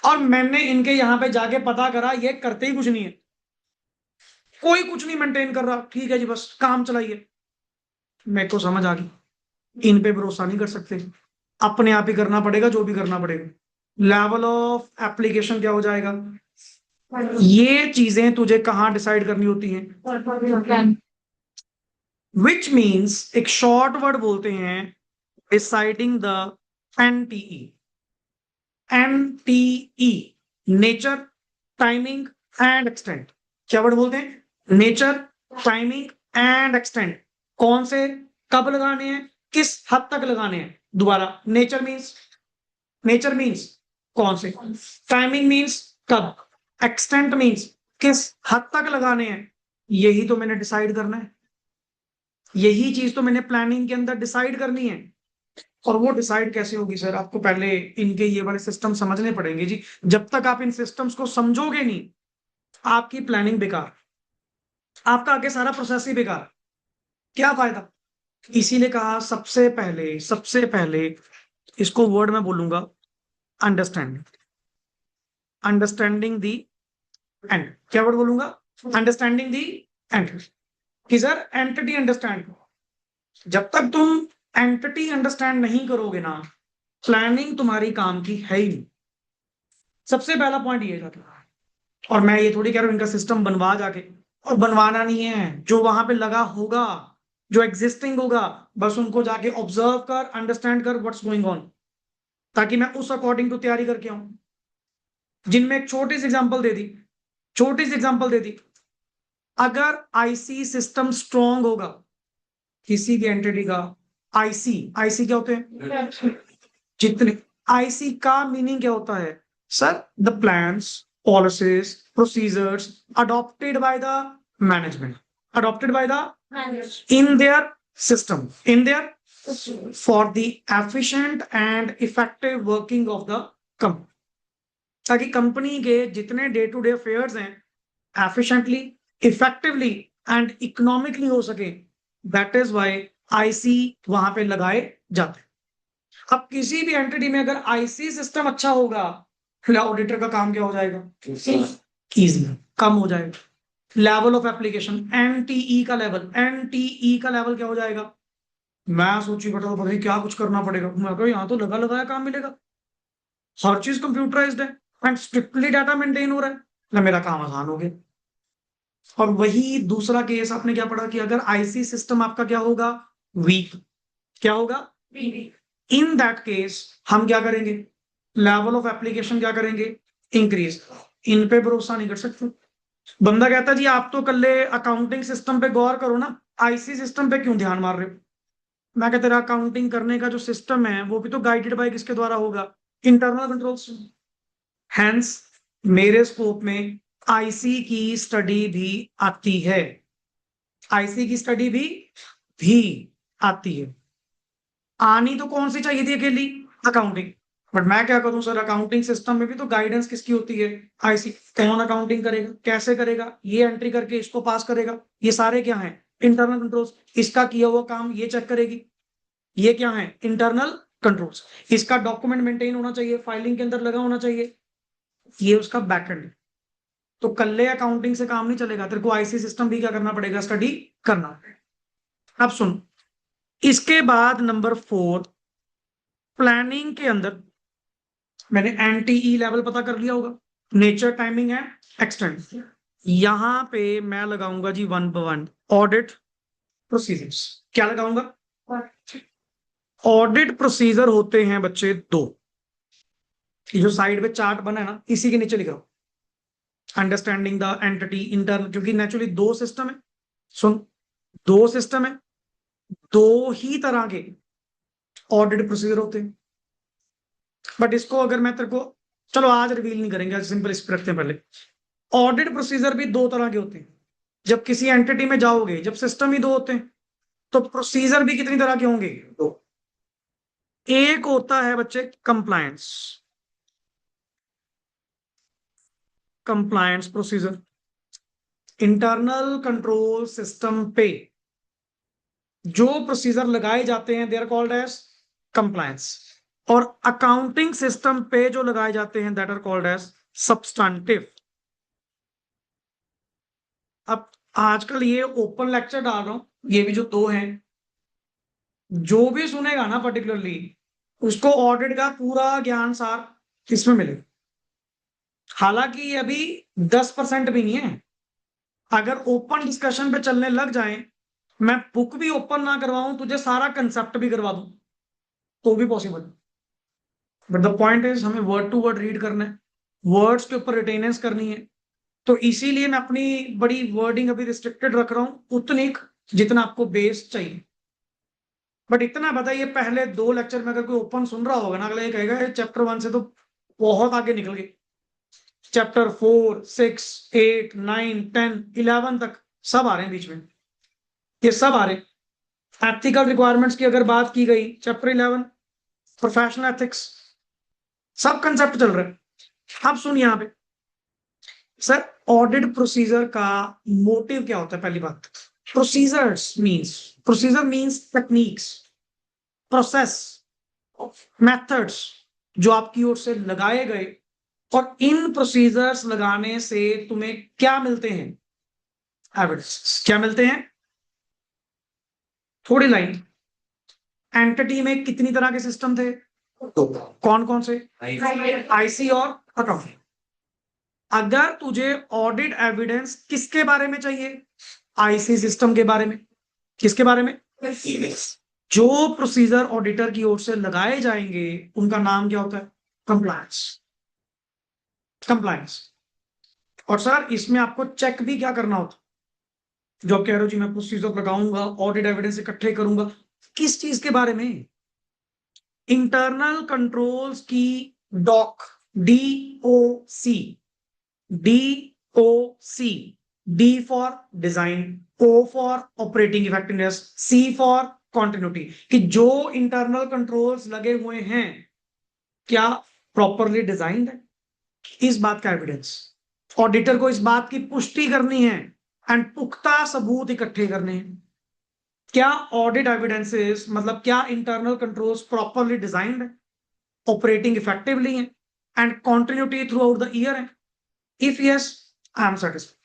और मैंने इनके यहां पे जाके पता करा, ये करते ही कुछ नहीं है, कोई कुछ नहीं मेंटेन कर रहा, ठीक है जी बस काम चलाइए। मेरे को समझ आ गई, इन पे भरोसा नहीं कर सकते, अपने आप ही करना पड़ेगा जो भी करना पड़ेगा, लेवल ऑफ एप्लीकेशन क्या हो जाएगा। ये चीजें तुझे कहाँ डिसाइड करनी होती हैं, विच मीन्स एक शॉर्ट वर्ड बोलते हैं deciding the NTE. NTE nature, timing and extent. क्या वर्ड बोलते हैं? Nature, timing and extent. कौन से, कब लगाने हैं, किस हद तक लगाने हैं। दोबारा, नेचर मीन्स कौन से, टाइमिंग मीन्स कब, एक्सटेंट मीन्स किस हद तक लगाने हैं। यही तो मैंने डिसाइड करना है, यही चीज तो मैंने प्लानिंग के अंदर डिसाइड करनी है। और वो डिसाइड कैसे होगी सर? आपको पहले इनके ये वाले सिस्टम समझने पड़ेंगे जी। जब तक आप इन सिस्टम्स को समझोगे नहीं, आपकी प्लानिंग बेकार, आपका आगे सारा प्रोसेस ही बेकार, क्या फायदा। इसीलिए कहा सबसे पहले इसको वर्ड में बोलूंगा, अंडरस्टैंडिंग। अंडरस्टैंडिंग दी एंड, क्या वर्ड बोलूंगा? Understanding the and. कि सर एंटिटी अंडरस्टैंड करो। जब तक तुम एंटिटी अंडरस्टैंड नहीं करोगे ना, प्लानिंग तुम्हारी काम की है ही नहीं। सबसे पहला पॉइंट ये था। और मैं ये थोड़ी कह रहा हूं इनका सिस्टम बनवा जाके, और बनवाना नहीं है, जो वहां पे लगा होगा, जो एग्जिस्टिंग होगा, बस उनको जाके ऑब्जर्व कर, अंडरस्टैंड कर व्हाट्स गोइंग ऑन, ताकि मैं उस अकॉर्डिंग टू तैयारी करके आऊं। जिनमें एक छोटी सी एग्जांपल दे दी, छोटी सी एग्जांपल दे दी। अगर आईसी सिस्टम स्ट्रांग होगा किसी भी एंटिटी का, आईसी, आईसी क्या होते हैं? जितने, आईसी का मीनिंग क्या होता है sir? The plans, policies, procedures adopted by the management, adopted by the in their system, in their for the efficient and effective working of the company, ताकि कंपनी के जितने डे टू डे अफेयर्स हैं efficiently, effectively and economically हो सके। That is why IC वहां पे लगाए जाते हैं। अब किसी भी एंटिटी में अगर आईसी सिस्टम अच्छा होगा, फिर ऑडिटर का काम क्या हो जाएगा? इजी, कम हो जाएगा। लेवल ऑफ एप्लीकेशन, एनटीई का लेवल, एनटीई का लेवल क्या हो जाएगा? मैं सोची बैठा भाई क्या कुछ करना पड़ेगा, मैं कहा यहाँ तो लगा लगाया काम मिलेगा, हर चीज कंप्यूटराइज्ड है एंड स्ट्रिक्टली डाटा मेंटेन हो रहा है ना, मेरा काम आसान हो गया। और वही दूसरा केस आपने क्या पढ़ा कि अगर आईसी सिस्टम आपका क्या होगा? वीक। क्या होगा? इन दैट केस हम क्या करेंगे? लेवल ऑफ एप्लीकेशन क्या करेंगे? इंक्रीज। इन पे भरोसा नहीं कर सकते। बंदा कहता जी आप तो कल अकाउंटिंग सिस्टम पे गौर करो ना, आईसी सिस्टम पे क्यों ध्यान मार रहे हो? मैं कहता रहा अकाउंटिंग करने का जो सिस्टम है वो भी तो गाइडेड बाय किसके द्वारा होगा? Internal controls. हैंस मेरे स्कोप में आईसी की स्टडी भी आती है, आईसी की स्टडी भी आती है। आनी तो कौन सी चाहिए थी अकेली? अकाउंटिंग। बट मैं क्या करूं सर, अकाउंटिंग सिस्टम में भी तो गाइडेंस किसकी होती है? आईसी। कौन अकाउंटिंग करेगा, कैसे करेगा, ये एंट्री करके इसको पास करेगा, ये सारे क्या हैं? Internal controls. इसका किया हुआ काम ये चेक करेगी, ये क्या है? Internal controls. इसका डॉक्यूमेंट मेंटेन होना चाहिए, फाइलिंग के अंदर लगा होना चाहिए, ये उसका बैकएंड। तो कल्ले अकाउंटिंग से काम नहीं चलेगा, तेरे को आईसी सिस्टम भी क्या करना पड़ेगा? स्टडी करना। अब सुन, इसके बाद नंबर 4, प्लानिंग के अंदर मैंने एनटीई लेवल पता कर लिया होगा, नेचर, टाइमिंग है, एक्सटेंट। यहां पे मैं लगाऊंगा जी 1 ऑडिट प्रोसीजर्स। क्या लगाऊंगा? ऑडिट प्रोसीजर होते हैं बच्चे दो, ये जो साइड पे चार्ट बना है ना, इसी के नीचे लिख रहा हूं, अंडरस्टैंडिंग द एंटिटी इंटरनल, क्योंकि नेचुरली दो सिस्टम है। सुन, दो सिस्टम है, दो ही तरह के ऑडिट प्रोसीजर होते हैं। बट इसको अगर मैं तेरे को, चलो आज रिवील नहीं करेंगे, आज सिंपल इस पे रखते हैं पहले। ऑडिट प्रोसीजर भी दो तरह के होते हैं। जब किसी एंटिटी में जाओगे, जब सिस्टम ही दो होते हैं, तो प्रोसीजर भी कितनी तरह के होंगे? दो। एक होता है बच्चे compliance, compliance procedure. Internal control system पे जो प्रोसीजर लगाए जाते हैं they are called as compliance, और अकाउंटिंग सिस्टम पे जो लगाए जाते हैं that are called as substantive. अब आजकल ये ओपन लेक्चर डाल रहा हूं, ये भी जो दो हैं, जो भी सुनेगा ना पर्टिकुलरली, उसको ऑडिट का पूरा ज्ञान सार इसमें मिलेगा। हालांकि ये अभी 10% भी नहीं है। अगर ओपन डिस्कशन पे चलने लग जाएं, मैं बुक भी ओपन ना करवाऊं, तुझे सारा कंसेप्ट भी करवा दूं, तो भी possible. But the point is हमें वर्ड टू वर्ड रीड करना है, वर्ड्स के ऊपर रिटेनेंस करनी है। तो इसीलिए मैं अपनी बड़ी वर्डिंग अभी रिस्ट्रिक्टेड रख रहा हूं, उतनी जितना आपको बेस चाहिए। बट इतना बताइए, पहले 2 लेक्चर में अगर कोई ओपन सुन रहा होगा ना, अगला ये कहेगा चैप्टर 1 से तो बहुत आगे निकल गए, चैप्टर 4, 6, 8, 9, 10, 11 तक सब आ रहे हैं बीच में, ये सब आ रहे हैं। एथिकल रिक्वायरमेंट्स की अगर बात की गई, चैप्टर 11, प्रोफेशनल एथिक्स, सब कंसेप्ट चल रहे हैं। अब सुनिए यहाँ पे, सर ऑडिट प्रोसीजर का मोटिव क्या होता है? पहली बात, procedure means techniques, process, methods जो आपकी ओर से लगाए गए, और इन प्रोसीजर्स लगाने से तुम्हें क्या मिलते हैं? एविडेंस। क्या मिलते हैं? थोड़ी लाइन। एंटिटी में कितनी तरह के सिस्टम थे? कौन कौन से? आईसी और अकाउंटिंग। अगर तुझे ऑडिट एविडेंस किसके बारे में चाहिए? आईसी सिस्टम के बारे में। किसके बारे में? जो प्रोसीजर ऑडिटर की ओर से लगाए जाएंगे उनका नाम क्या होता है? कंप्लायंस। कंप्लायंस। और सर इसमें आपको चेक भी क्या करना होता है? जो आप कह रहे हो जी मैं प्रोसीजर लगाऊंगा, ऑडिट एविडेंस इकट्ठे करूंगा, किस चीज के बारे में? इंटरनल कंट्रोल्स की doc, DOC, DOC, D for design, O for operating effectiveness, C for continuity, कि जो इंटरनल कंट्रोल्स लगे हुए हैं क्या प्रॉपरली डिजाइंड है? इस बात का एविडेंस ऑडिटर को, इस बात की पुष्टि करनी है एंड पुख्ता सबूत इकट्ठे करने हैं। क्या ऑडिट एविडेंसेस मतलब क्या इंटरनल कंट्रोल्स प्रॉपरली डिजाइंड है, ऑपरेटिंग इफेक्टिवली है, and continuity throughout the year है? If yes, I am satisfied.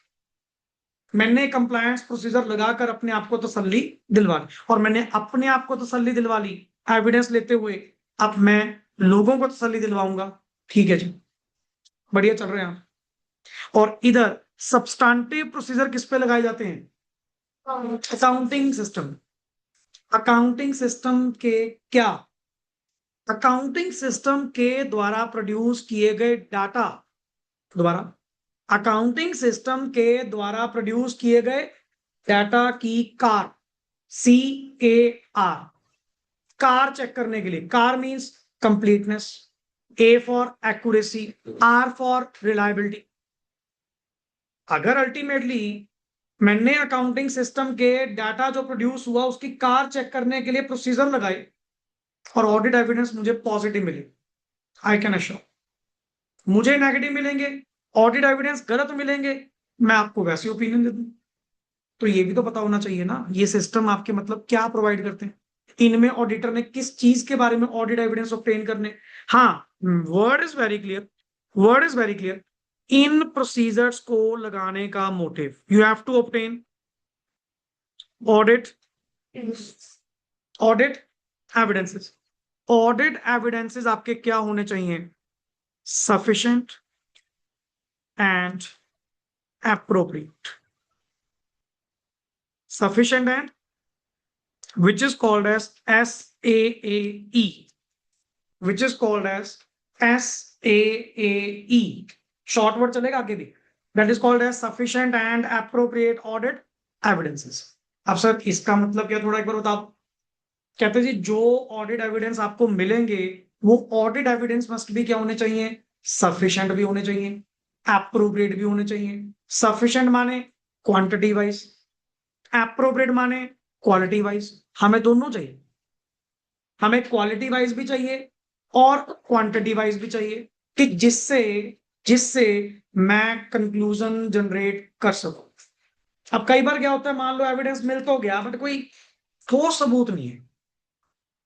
मैंने कंप्लायंस प्रोसीजर लगाकर अपने आप को तसल्ली दिलवा ली, और मैंने अपने आप को तसल्ली दिलवा ली एविडेंस लेते हुए। अब मैं लोगों को तसल्ली दिलवाऊंगा। ठीक है जी, बढ़िया चल रहे हैं आप। और इधर सब्सटैंटिव प्रोसीजर किस पे लगाए जाते हैं? Accounting system. अकाउंटिंग सिस्टम के क्या? अकाउंटिंग सिस्टम के द्वारा प्रोड्यूस किए गए डाटा, द्वारा अकाउंटिंग सिस्टम के द्वारा प्रोड्यूस किए गए डाटा की कार, CAR, कार चेक करने के लिए। Car means completeness, A for accuracy, R for reliability. अगर अल्टीमेटली मैंने अकाउंटिंग सिस्टम के डाटा जो प्रोड्यूस हुआ उसकी कार चेक करने के लिए प्रोसीजर लगाए और ऑडिट एविडेंस मुझे पॉजिटिव मिले, आई कैन अश्योर। मुझे नेगेटिव मिलेंगे, ऑडिट एविडेंस गलत मिलेंगे, मैं आपको वैसे ओपिनियन दे दूं। तो ये भी तो पता होना चाहिए ना, ये सिस्टम आपके मतलब क्या प्रोवाइड करते हैं, इनमें ऑडिटर ने किस चीज के बारे में ऑडिट एविडेंस ऑब्टेन करने। हाँ, word is very clear, word is very clear. इन प्रोसीजर्स को लगाने का motive, you have to obtain audit, audit evidences. Audit evidences आपके क्या होने चाहिए? Sufficient and appropriate. Sufficient and which is called as SAAE, which is called as SAAE. Short word चलेगा आगे भी, that is called as sufficient and appropriate audit evidences. अब sir इसका मतलब क्या, थोड़ा एक बार बताओ। कहते जी जो ऑडिट एविडेंस आपको मिलेंगे वो ऑडिट एविडेंस मस्ट भी क्या होने चाहिए? सफिशिएंट भी होने चाहिए, एप्रोप्रिएट भी होने चाहिए। सफिशिएंट माने क्वांटिटी वाइज, एप्रोप्रिएट माने क्वालिटी वाइज। हमें दोनों चाहिए, हमें क्वालिटी वाइज भी चाहिए और क्वांटिटी वाइज भी चाहिए, कि जिससे जिससे मैं कंक्लूजन जनरेट कर सकूं। अब कई बार क्या होता है, मान लो एविडेंस मिल तो गया बट कोई ठोस सबूत नहीं है,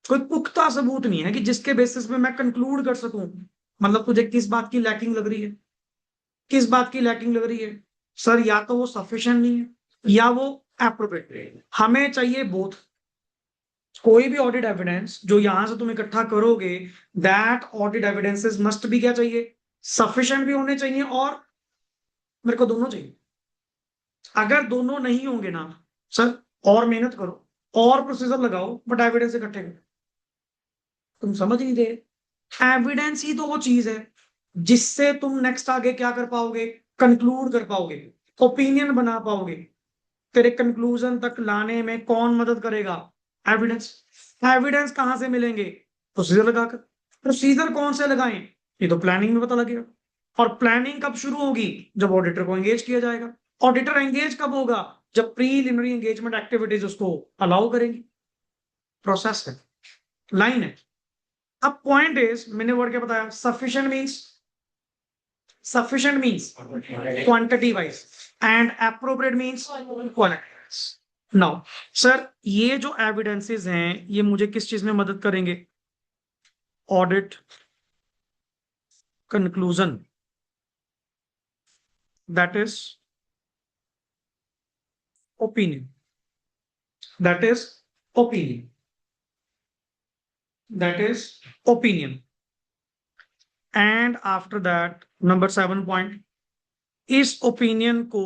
कोई पुख्ता सबूत नहीं है कि जिसके बेसिस पे मैं कंक्लूड कर सकूं। मतलब तुझे किस बात की लैकिंग लग रही है? किस बात की लैकिंग लग रही है? सर या तो वो सफिशिएंट नहीं है या वो एप्रोप्रिएट। हमें चाहिए बोथ। कोई भी ऑडिट एविडेंस जो यहां से तुम इकट्ठा करोगे, दैट ऑडिट एविडेंसेस मस्ट भी क्या चाहिए? सफिशिएंट भी होने चाहिए, और मेरे को दोनों चाहिए। अगर दोनों नहीं होंगे ना सर, और मेहनत करो और प्रोसीजर लगाओ, बट एविडेंस इकट्ठे करो। तुम समझ नहीं दे। एविडेंस ही तो वो चीज है जिससे तुम नेक्स्ट आगे क्या कर पाओगे, कंक्लूड कर पाओगे, ओपिनियन बना पाओगे। तेरे कंक्लूजन तक लाने में कौन मदद करेगा? एविडेंस। एविडेंस कहां से मिलेंगे? प्रोसीजर लगाकर। प्रोसीजर कौन से लगाएं? ये तो प्लानिंग में पता लगेगा। और प्लानिंग कब शुरू होगी? जब ऑडिटर को एंगेज किया जाएगा। ऑडिटर एंगेज कब होगा? जब प्रीलिमिनरी एंगेजमेंट एक्टिविटीज उसको अलाउ करेंगी। प्रोसेस है, लाइन है। अब पॉइंट इज, मैंने वर्ड क्या बताया? Sufficient means quantity wise and appropriate means quality. Now sir, ये जो एविडेंसेस हैं ये मुझे किस चीज में मदद करेंगे? Audit conclusion, that is opinion, that is opinion, that is opinion. And after that number 7 point, इस ओपिनियन को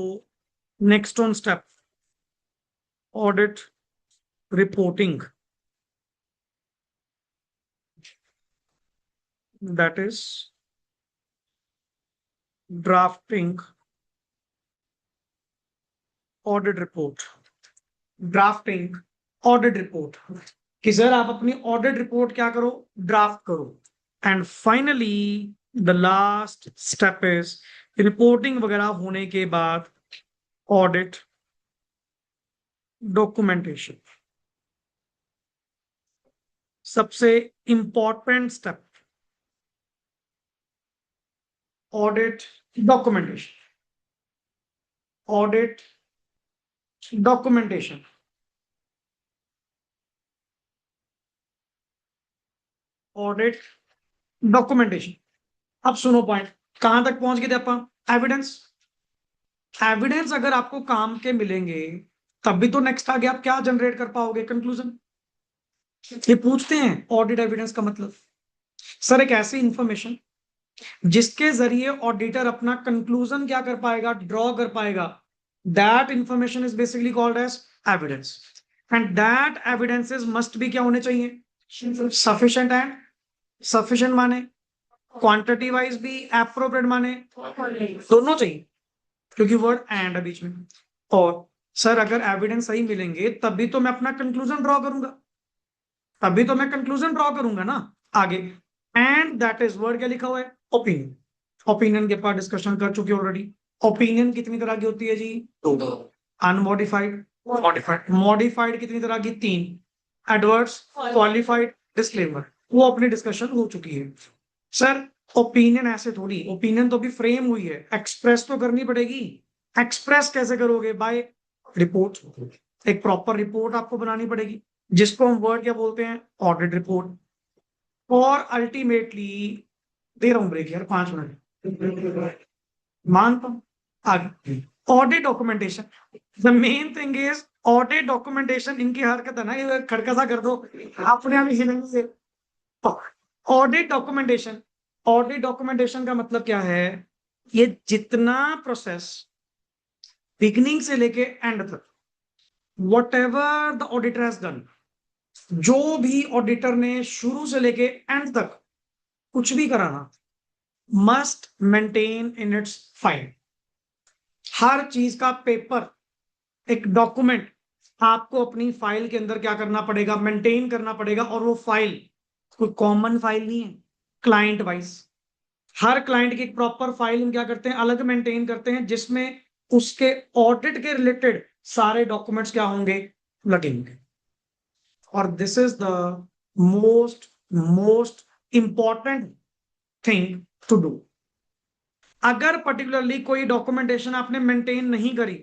next on step audit reporting, that is drafting audit report. Drafting audit report कि सर आप अपनी audit report क्या करो? Draft करो। And finally the last step is reporting वगैरह होने के बाद ऑडिट डॉक्यूमेंटेशन। सबसे important step audit documentation, audit documentation, audit documentation. अब सुनो पॉइंट, कहां तक पहुंच गए थे अपन? एविडेंस। एविडेंस अगर आपको काम के मिलेंगे तब भी तो नेक्स्ट आगे आप क्या जनरेट कर पाओगे? कंक्लूजन। ये पूछते हैं ऑडिट एविडेंस का मतलब, सर एक ऐसी इंफॉर्मेशन जिसके जरिए ऑडिटर अपना कंक्लूजन क्या कर पाएगा? ड्रॉ कर पाएगा। That information is basically called as evidence. And that evidences must भी क्या होने चाहिए? सफिशिएंट। एंड सफिशिएंट माने क्वांटिटी वाइज भी, एप्रोप्रिएट माने दोनों चाहिए, क्योंकि वर्ड एंड है बीच में। और सर अगर एविडेंस सही मिलेंगे तभी तो मैं अपना कंक्लूजन ड्रॉ करूंगा, तभी तो मैं कंक्लूजन ड्रॉ करूंगा ना आगे। एंड दैट इज वर्ड क्या लिखा हुआ है? ओपिनियन। ओपिनियन के पास डिस्कशन कर चुके ऑलरेडी। ओपिनियन कितनी तरह की होती है जी? दो। Unmodified, modified. मॉडिफाइड कितनी तरह की? तीन। Adverse, qualified, disclaimer. वो अपनी डिस्कशन हो चुकी है। सर ओपिनियन ऐसे थोड़ी, ओपिनियन तो भी फ्रेम हुई है, एक्सप्रेस तो करनी पड़ेगी। एक्सप्रेस कैसे करोगे? By report. एक प्रॉपर रिपोर्ट आपको बनानी पड़ेगी जिसको हम वर्ड क्या बोलते हैं? Audit report. और अल्टीमेटली, दे रहा हूं ब्रेक यार 5 मिनट, मानता हूं। आगे audit documentation, the main thing is audit documentation. इनकी हरकत है ना, ये खड़का सा कर दो अपने आप ही हिलेंगे। ऑडिट डॉक्यूमेंटेशन, ऑडिट डॉक्यूमेंटेशन का मतलब क्या है? ये जितना प्रोसेस बिगिनिंग से लेके एंड तक, what ever the auditor has done, जो भी ऑडिटर ने शुरू से लेके एंड तक कुछ भी कराना, must maintain in its file. हर चीज का पेपर, एक डॉक्यूमेंट आपको अपनी फाइल के अंदर क्या करना पड़ेगा? मेंटेन करना पड़ेगा। और वो फाइल कोई कॉमन फाइल नहीं है, क्लाइंट वाइज। हर क्लाइंट की एक प्रॉपर फाइल हम क्या करते हैं? अलग मेंटेन करते हैं, जिसमें उसके ऑडिट के रिलेटेड सारे डॉक्यूमेंट्स क्या होंगे? लगेंगे। और this is the most most important thing to do. अगर पर्टिकुलरली कोई डॉक्यूमेंटेशन आपने मेंटेन नहीं करी,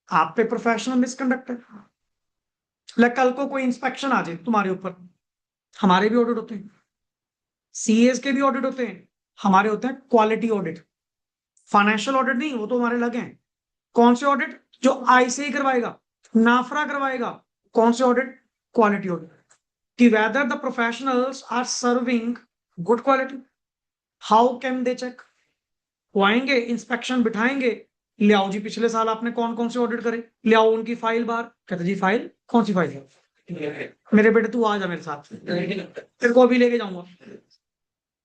आप पे प्रोफेशनल मिसकंडक्ट है। कल को कोई इंस्पेक्शन आ जाए तुम्हारे ऊपर, हमारे भी ऑडिट होते हैं, सीएस के भी ऑडिट होते हैं, हमारे होते हैं क्वालिटी ऑडिट। फाइनेंशियल ऑडिट नहीं, वो तो हमारे लगे हैं। कौन से ऑडिट? जो आईसीआई करवाएगा, नाफरा करवाएगा। कौन से ऑडिट? Quality audit. कि whether the professionals are serving good quality. How can they check? वो आएंगे, इंस्पेक्शन बिठाएंगे, ले आओ जी, पिछले साल आपने कौन कौन से ऑडिट करे, ले आओ उनकी फाइल बाहर। कहते जी फाइल कौन सी फाइल है? मेरे बेटे तू आ जा मेरे साथ, तेरे को अभी लेके जाऊंगा।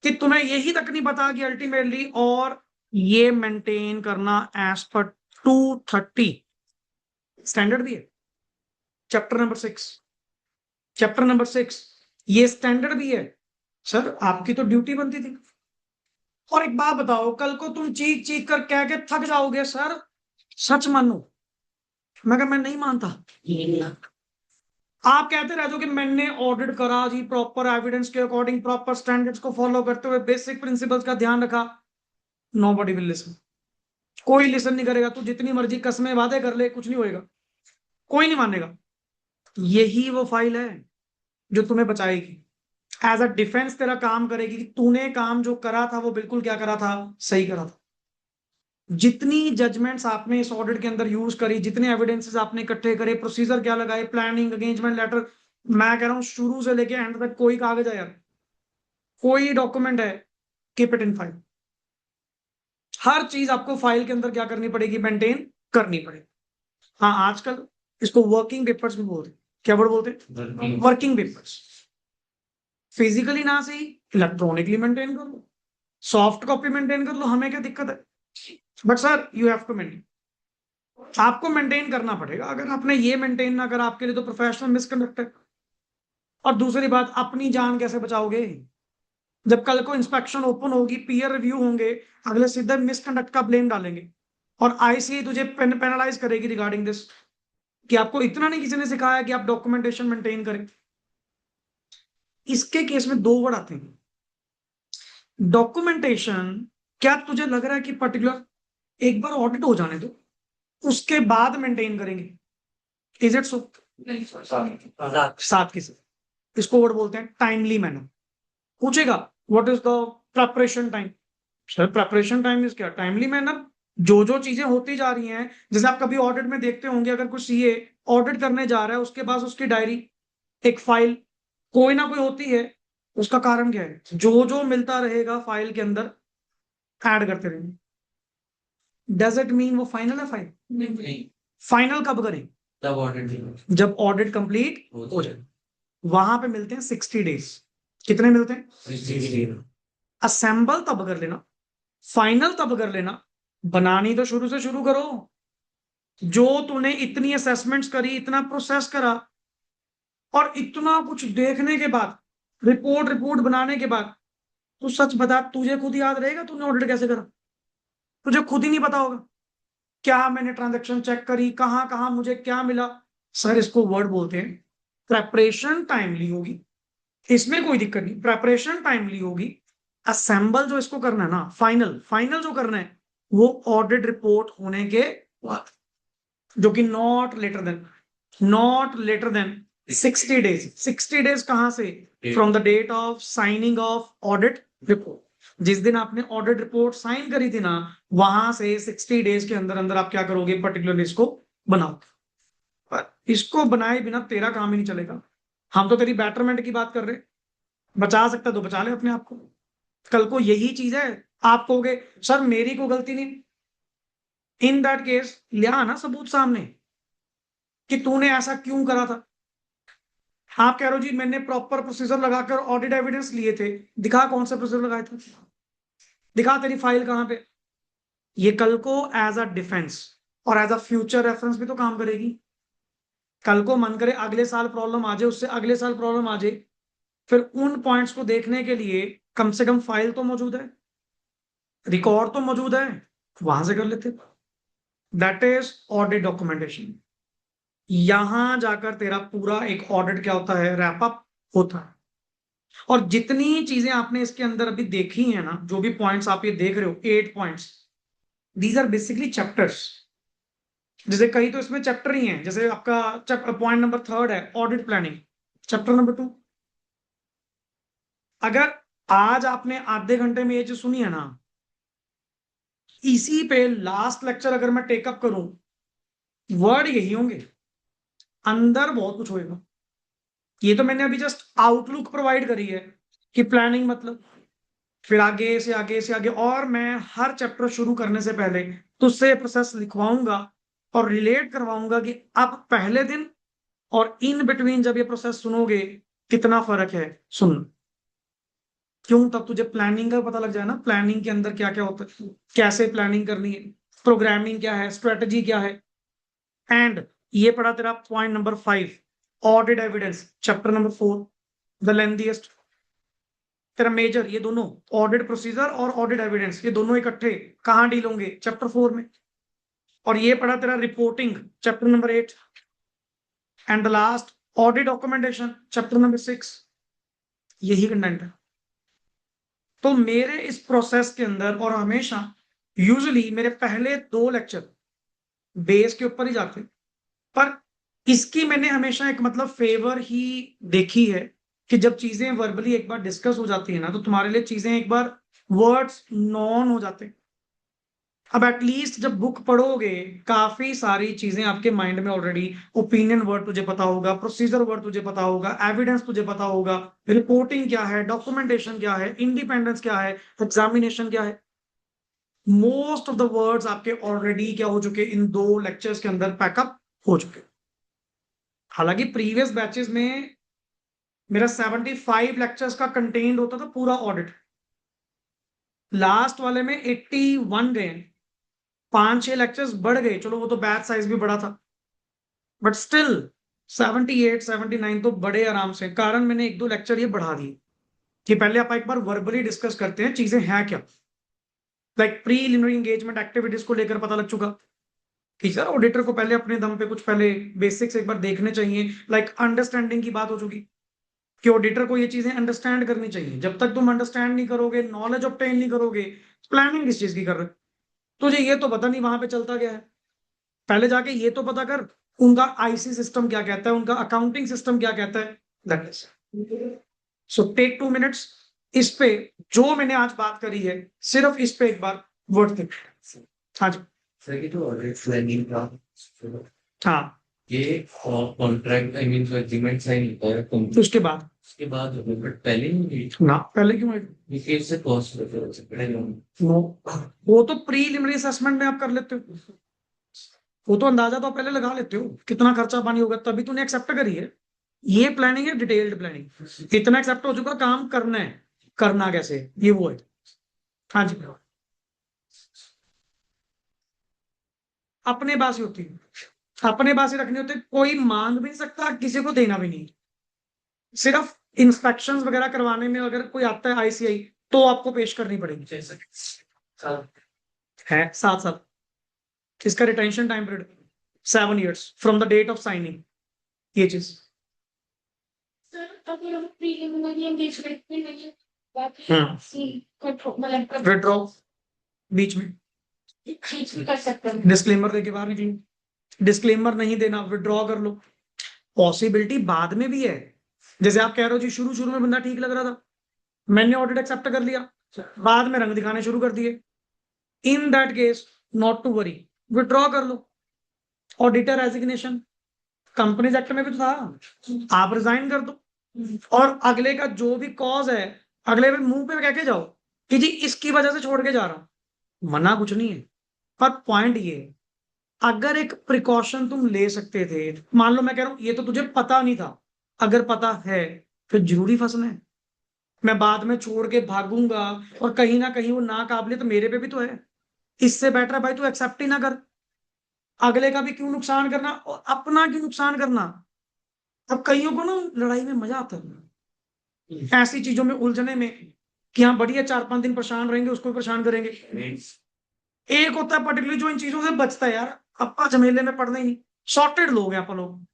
कि तुम्हें यही तक नहीं पता कि अल्टीमेटली, और ये मेंटेन करना एज पर 230 स्टैंडर्ड भी है। चैप्टर नंबर 6, चैप्टर नंबर 6 ये स्टैंडर्ड भी है। सर आपकी तो ड्यूटी बनती थी। और एक बात बताओ, कल को तुम चीख चीख कर कह के थक जाओगे सर, सच मानो। मैं नहीं मानता। आप कहते रह कि मैंने ऑडिट करा जी, प्रॉपर एविडेंस के अकॉर्डिंग, प्रॉपर स्टैंडर्ड्स को फॉलो करते हुए, बेसिक प्रिंसिपल्स का ध्यान रखा। Nobody will listen. कोई लिसन नहीं करेगा। तू जितनी मर्जी कसमें वादे कर ले, कुछ नहीं होएगा, कोई नहीं मानेगा। यही वो फाइल है जो तुम्हें बचाएगी, एज अ डिफेंस तेरा काम करेगी कि तूने काम जो करा था वो बिल्कुल क्या करा था, सही करा था। जितनी जजमेंट्स आपने इस ऑडिट के अंदर यूज करी, जितने एविडेंसेस आपने इकट्ठे करे, प्रोसीजर क्या लगाए, प्लानिंग, एंगेजमेंट लेटर, मैं कह रहा हूं शुरू से लेके एंड तक कोई कागज है यार, कोई डॉक्यूमेंट है, कीप इट इन फाइल। हर चीज आपको फाइल के अंदर क्या करनी पड़ेगी, मेंटेन करनी पड़ेगी। हाँ, आजकल इसको वर्किंग पेपर्स भी बोलते हैं। क्या वर्ड बोलते हैं? Working papers. फिजिकली ना सही, इलेक्ट्रॉनिकली मेंटेन कर लो, सॉफ्ट कॉपी मेंटेन कर लो, हमें क्या दिक्कत है? But sir you have to maintain, आपको मेंटेन करना पड़ेगा। अगर आपने ये मेंटेन ना करा, आपके लिए तो प्रोफेशनल मिसकंडक्ट है। और दूसरी बात, अपनी जान कैसे बचाओगे जब कल को इंस्पेक्शन ओपन होगी, पीयर रिव्यू होंगे, अगले सीधे मिसकंडक्ट का ब्लेम डालेंगे, और आईसीए तुझे पेनलाइज करेगी रिगार्डिंग दिस, कि आपको इतना नहीं किसी ने सिखाया कि आप डॉक्यूमेंटेशन मेंटेन करें। इसके केस में दो वर्ड आते हैं, डॉक्यूमेंटेशन। क्या तुझे लग रहा है कि पर्टिकुलर एक बार ऑडिट हो जाने दो, उसके बाद मेंटेन करेंगे? Is it so? साथ के साथ इसको वर्ड बोलते हैं टाइमली मैनर। पूछेगा what is the preparation time? Sir preparation time is क्या, टाइमली मैनर। जो जो चीजें होती जा रही हैं, जैसे आप कभी ऑडिट में देखते होंगे, अगर कोई सीए ऑडिट करने जा रहा है, उसके पास उसकी डायरी, एक फाइल कोई ना कोई होती है। उसका कारण क्या है? जो जो मिलता रहेगा फाइल के अंदर ऐड करते रहेंगे। डज इट मीन वो फाइनल है फाइल? नहीं। फाइनल कब करें? जब ऑडिट कंप्लीट हो जाए। वहां पे मिलते हैं 60 डेज। कितने मिलते हैं? 60 डेज। असेंबल तब कर लेना, फाइनल तब कर लेना, बनानी तो शुरू से शुरू करो। जो तूने इतनी असेसमेंट्स करी, इतना प्रोसेस करा, और इतना कुछ देखने के बाद, रिपोर्ट रिपोर्ट बनाने के बाद, तू सच बता, तुझे खुद याद रहेगा तूने ऑडिट कैसे करा? तुझे खुद ही नहीं पता होगा क्या मैंने ट्रांजैक्शन चेक करी, कहां कहां मुझे क्या मिला। सर इसको वर्ड बोलते हैं प्रेपरेशन टाइमली होगी, इसमें कोई दिक्कत नहीं, प्रेपरेशन टाइमली होगी। असेंबल जो इसको करना है ना, फाइनल फाइनल जो करना है, वो ऑडिट रिपोर्ट होने के बाद, जो कि not later than 60 days. 60 days कहां से? From the date of signing of audit report. जिस दिन आपने ऑडिट रिपोर्ट साइन करी थी ना, वहां से 60 डेज के अंदर अंदर आप क्या करोगे, पर्टिकुलरली इसको बनाओ। पर इसको बनाए बिना तेरा काम ही नहीं चलेगा। हम तो तेरी बेटरमेंट की बात कर रहे, बचा सकता तो बचा ले अपने आप को। कल को यही चीज है, आप कहोगे सर मेरी कोई गलती नहीं, इन दैट केस ले आना सबूत सामने कि तूने ऐसा क्यों करा था। आप कह रहे हो जी मैंने प्रॉपर प्रोसीजर लगाकर ऑडिट एविडेंस लिए थे, दिखा कौन से प्रोसीजर लगाए थे, दिखा तेरी फाइल कहां पे। ये कल को एज अ डिफेंस और एज अ फ्यूचर रेफरेंस भी तो काम करेगी। कल को मन करे अगले साल प्रॉब्लम आ जाए, उससे अगले साल प्रॉब्लम आ जाए, फिर उन पॉइंट्स को देखने के लिए कम से कम फाइल तो मौजूद है, रिकॉर्ड तो मौजूद है, वहां से कर लेते। That is audit documentation. यहां जाकर तेरा पूरा एक ऑडिट क्या होता है, रैपअप होता है। और जितनी चीजें आपने इसके अंदर अभी देखी है ना, जो भी पॉइंट्स आप ये देख रहे हो, 8 points, these are basically chapters. जैसे कई तो इसमें चैप्टर ही हैं, जैसे आपका पॉइंट नंबर 3 है ऑडिट प्लानिंग, चैप्टर नंबर 2। अगर आज आपने आधे घंटे में ये जो सुनी है ना, इसी पे लास्ट लेक्चर अगर मैं टेकअप करूं, वर्ड यही होंगे, अंदर बहुत कुछ होएगा। ये तो मैंने अभी जस्ट आउटलुक प्रोवाइड करी है कि प्लानिंग मतलब, फिर आगे से आगे से आगे, और मैं हर चैप्टर शुरू करने से पहले तुझसे प्रोसेस लिखवाऊंगा और रिलेट करवाऊंगा कि अब पहले दिन और इन बिटवीन जब ये प्रोसेस सुनोगे कितना फर्क है। सुन क्यों, तब तुझे प्लानिंग का पता लग जाए ना, प्लानिंग के अंदर क्या क्या होता है, कैसे प्लानिंग करनी है, प्रोग्रामिंग क्या है, स्ट्रेटजी क्या है। एंड ये पढ़ा तेरा point number 5, audit evidence, chapter number 4, the lengthiest. तेरा मेजर ये दोनों, ऑडिट प्रोसीजर और ऑडिट एविडेंस, ये दोनों इकट्ठे कहाँ डील होंगे, चैप्टर 4 में। और ये पढ़ा तेरा reporting, chapter number 8। And the last audit documentation, chapter number 6। यही कंटेंट है। तो मेरे इस प्रोसेस के अंदर, और हमेशा यूजुअली मेरे पहले 2 लेक्चर बेस के ऊपर ही जाते हैं, पर इसकी मैंने हमेशा एक मतलब फेवर ही देखी है कि जब चीजें वर्बली एक बार डिस्कस हो जाती है ना, तो तुम्हारे लिए चीजें एक बार वर्ड्स नॉन हो जाते हैं। अब एटलीस्ट जब बुक पढ़ोगे, काफी सारी चीजें आपके माइंड में ऑलरेडी, ओपिनियन वर्ड तुझे पता होगा, प्रोसीजर वर्ड तुझे पता होगा, एविडेंस तुझे पता होगा, रिपोर्टिंग क्या है, डॉक्यूमेंटेशन क्या है, इंडिपेंडेंस क्या है, एग्जामिनेशन क्या है। मोस्ट ऑफ द वर्ड्स आपके ऑलरेडी क्या हो चुके, इन 2 लेक्चर्स के अंदर पैकअप हो चुके। हालांकि प्रीवियस बैचेस में मेरा 75 लेक्चर्स का कंटेंट होता था पूरा ऑडिट, लास्ट वाले में 81 गए, 5-6 लेक्चर्स बढ़ गए, चलो वो तो बैच साइज भी बड़ा था, बट स्टिल 78 79 तो बड़े आराम से। कारण मैंने 1-2 लेक्चर ये बढ़ा दिए कि पहले आप एक बार वर्बली डिस्कस करते हैं चीजें हैं क्या। लाइक प्रीलिमिनरी एंगेजमेंट एक्टिविटीज को लेकर पता लग चुका कि सर ऑडिटर को पहले अपने दम पे कुछ पहले बेसिक्स एक बार देखने चाहिए। लाइक अंडरस्टैंडिंग की बात हो चुकी कि ऑडिटर को ये चीजें अंडरस्टैंड करनी चाहिए। जब तक तुम अंडरस्टैंड नहीं करोगे, नॉलेज ऑब्टेन नहीं करोगे, प्लानिंग किस चीज की कर रहे हो? तुझे ये तो पता नहीं वहां पे चलता क्या है, पहले जाके ये तो पता कर उनका आईसी सिस्टम क्या कहता है, उनका अकाउंटिंग सिस्टम क्या कहता है। That is so take 2 minutes इस पे, जो मैंने आज बात करी है सिर्फ इस पे एक बार वर्ड थिंक। हाँ जी। सर ये जो ऑडिट प्लानिंग का हाँ, ये कॉन्ट्रैक्ट आई मीन जो एग्रीमेंट साइन होता है तो उसके बाद उसके बाद बट पहले ही ना, पहले क्यों है? ये से कॉस्ट पहले नो, वो तो प्रीलिमिनरी असेसमेंट में आप कर लेते हो, वो तो अंदाजा तो आप पहले लगा लेते हो कितना खर्चा पानी होगा, तभी तूने एक्सेप्ट करी है। ये प्लानिंग है, डिटेल्ड प्लानिंग। इतना एक्सेप्ट हो चुका, काम करना है, करना कैसे, ये वो है। हाँ जी, अपने पास ही होती है, अपने पास ही रखनी होती है, कोई मांग भी नहीं सकता, किसी को देना भी नहीं। सिर्फ इंस्पेक्शन वगैरह करवाने में अगर कोई आता है आईसीआई, तो आपको पेश करनी पड़ेगी। जैसे है 7 साल, इसका retention time period 7 years from the date of signing, ये चीज। सर अगर हम प्रीलिमिनरी एंगेजमेंट में नहीं मतलब विड्रॉ बीच में, चीज भी कर सकते हैं। डिस्क्लेमर देके बाहर निकलो, डिस्क्लेमर नहीं देना, विड्रॉ कर लो। पॉसिबिलिटी बाद में भी है, जैसे आप कह रहे हो जी शुरू शुरू में बंदा ठीक लग रहा था, मैंने ऑडिट एक्सेप्ट कर लिया, बाद में रंग दिखाने शुरू कर दिए, in that case not to worry, withdraw कर लो। ऑडिटर रेजिग्नेशन कंपनीज एक्ट में भी तो था, आप रिजाइन कर दो, और अगले का जो भी कॉज है, अगले पे मुंह पे कह के जाओ कि जी इसकी वजह से छोड़ के जा रहा हूं, मना कुछ नहीं है। पर पॉइंट ये है, अगर एक प्रिकॉशन तुम ले सकते थे, मान लो मैं कह रहा हूं ये तो तुझे पता नहीं था, अगर पता है फिर जरूरी फंसना है। मैं बाद में छोड़ के भागूंगा और कहीं ना कहीं वो ना काबिलियत मेरे पे भी तो है, इससे बेटर है भाई तू एक्सेप्ट ही ना कर, अगले का भी क्यों नुकसान करना और अपना क्यों नुकसान करना। अब कईयों को ना लड़ाई में मजा आता है, ऐसी चीजों में उलझने में, कि हाँ बढ़िया 4-5 दिन परेशान रहेंगे, उसको भी परेशान करेंगे। एक होता है पर्टिकुलरली जो इन चीजों से बचता है, यार अपा झमेले में पड़ना ही नहीं, सॉर्टेड लोग हैं अपन लोग,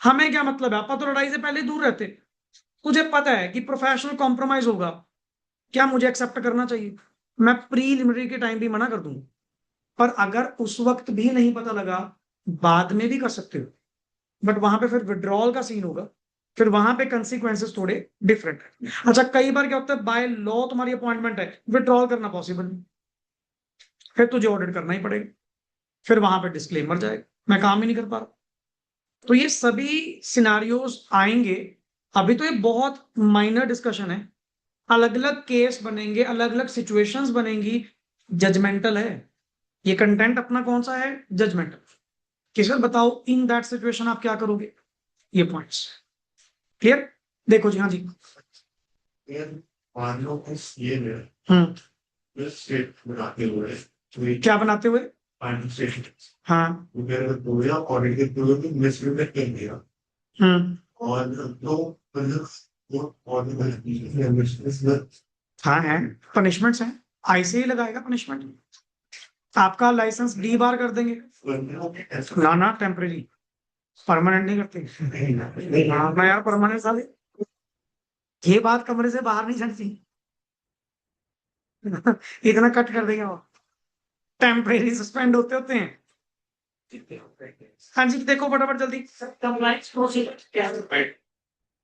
हमें क्या मतलब है, आपा तो लड़ाई से पहले ही दूर रहते। तुझे पता है कि प्रोफेशनल कॉम्प्रोमाइज होगा, क्या मुझे एक्सेप्ट करना चाहिए, मैं प्रीलिमिनरी के टाइम भी मना कर दूंगा। पर अगर उस वक्त भी नहीं पता लगा, बाद में भी कर सकते हो, बट वहां पे फिर विड्रॉल का सीन होगा, फिर वहां पे कंसिक्वेंसेस थोड़े डिफरेंट है। अच्छा, कई बार क्या होता है, बाय लॉ तुम्हारी अपॉइंटमेंट है, विड्रॉल करना पॉसिबल नहीं, फिर तुझे ऑडिट करना ही पड़ेगा, फिर वहां पे डिस्क्लेमर जाएगा, मैं काम ही नहीं कर पा रहा। तो ये सभी सिनारियोज आएंगे, अभी तो ये बहुत माइनर डिस्कशन है, अलग अलग केस बनेंगे, अलग अलग सिचुएशंस बनेंगी, जजमेंटल है ये कंटेंट अपना। कौन सा है? जजमेंटल। किशोर बताओ इन दैट सिचुएशन आप क्या करोगे? ये पॉइंट्स क्लियर? देखो जी, हाँ जी। मान लो इस ये में स्टेट बनाते हुए क्या बनाते हुए? फाइनल स्टेट हाँ। दो या ऑडिट के दो भी मिसयूज में कर दिया और दो मतलब वो ऑडिट हाँ है, पनिशमेंट्स हैं, ऐसे ही लगाएगा पनिशमेंट। आपका लाइसेंस डी बार कर देंगे। ना ना, टेम्परेरी, परमानेंट नहीं करते। हाँ ना यार, परमानेंट साले, ये बात कमरे से बाहर नहीं चलती। इतना कट कर देंगे वो, टेम्परेरी सस्पेंड होते होते हैं। हाँ जी, देखो फटाफट जल्दी। कंप्लायंस प्रोसीजर क्या है?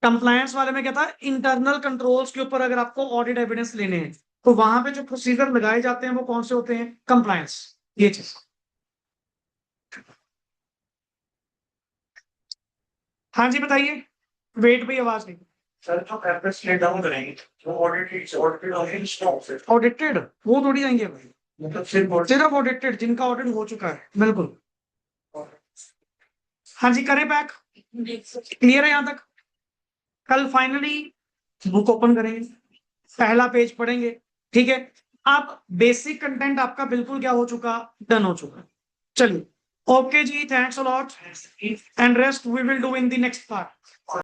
कंप्लायंस वाले में क्या था? इंटरनल कंट्रोल्स के ऊपर अगर आपको ऑडिट एविडेंस लेने हैं तो वहां पे जो प्रोसीजर लगाए जाते हैं वो कौन से होते हैं? कंप्लायंस, ये चीज। हाँ जी बताइए, वेट पे आवाज नहीं। सर जो एफएस ले डाउन करेंगे तो ऑडिटेड वो थोड़ी आएंगे भाई, मतलब सिर्फ ऑडिटेड जिनका ऑडिट हो चुका है, बिल्कुल। हाँ जी, करें बैक, क्लियर है यहाँ तक? कल फाइनली बुक ओपन करेंगे, पहला पेज पढ़ेंगे, ठीक है? अब बेसिक कंटेंट आपका बिल्कुल क्या हो चुका? डन हो चुका। चलिए, ओके जी, thanks a lot and rest we will do in the next part.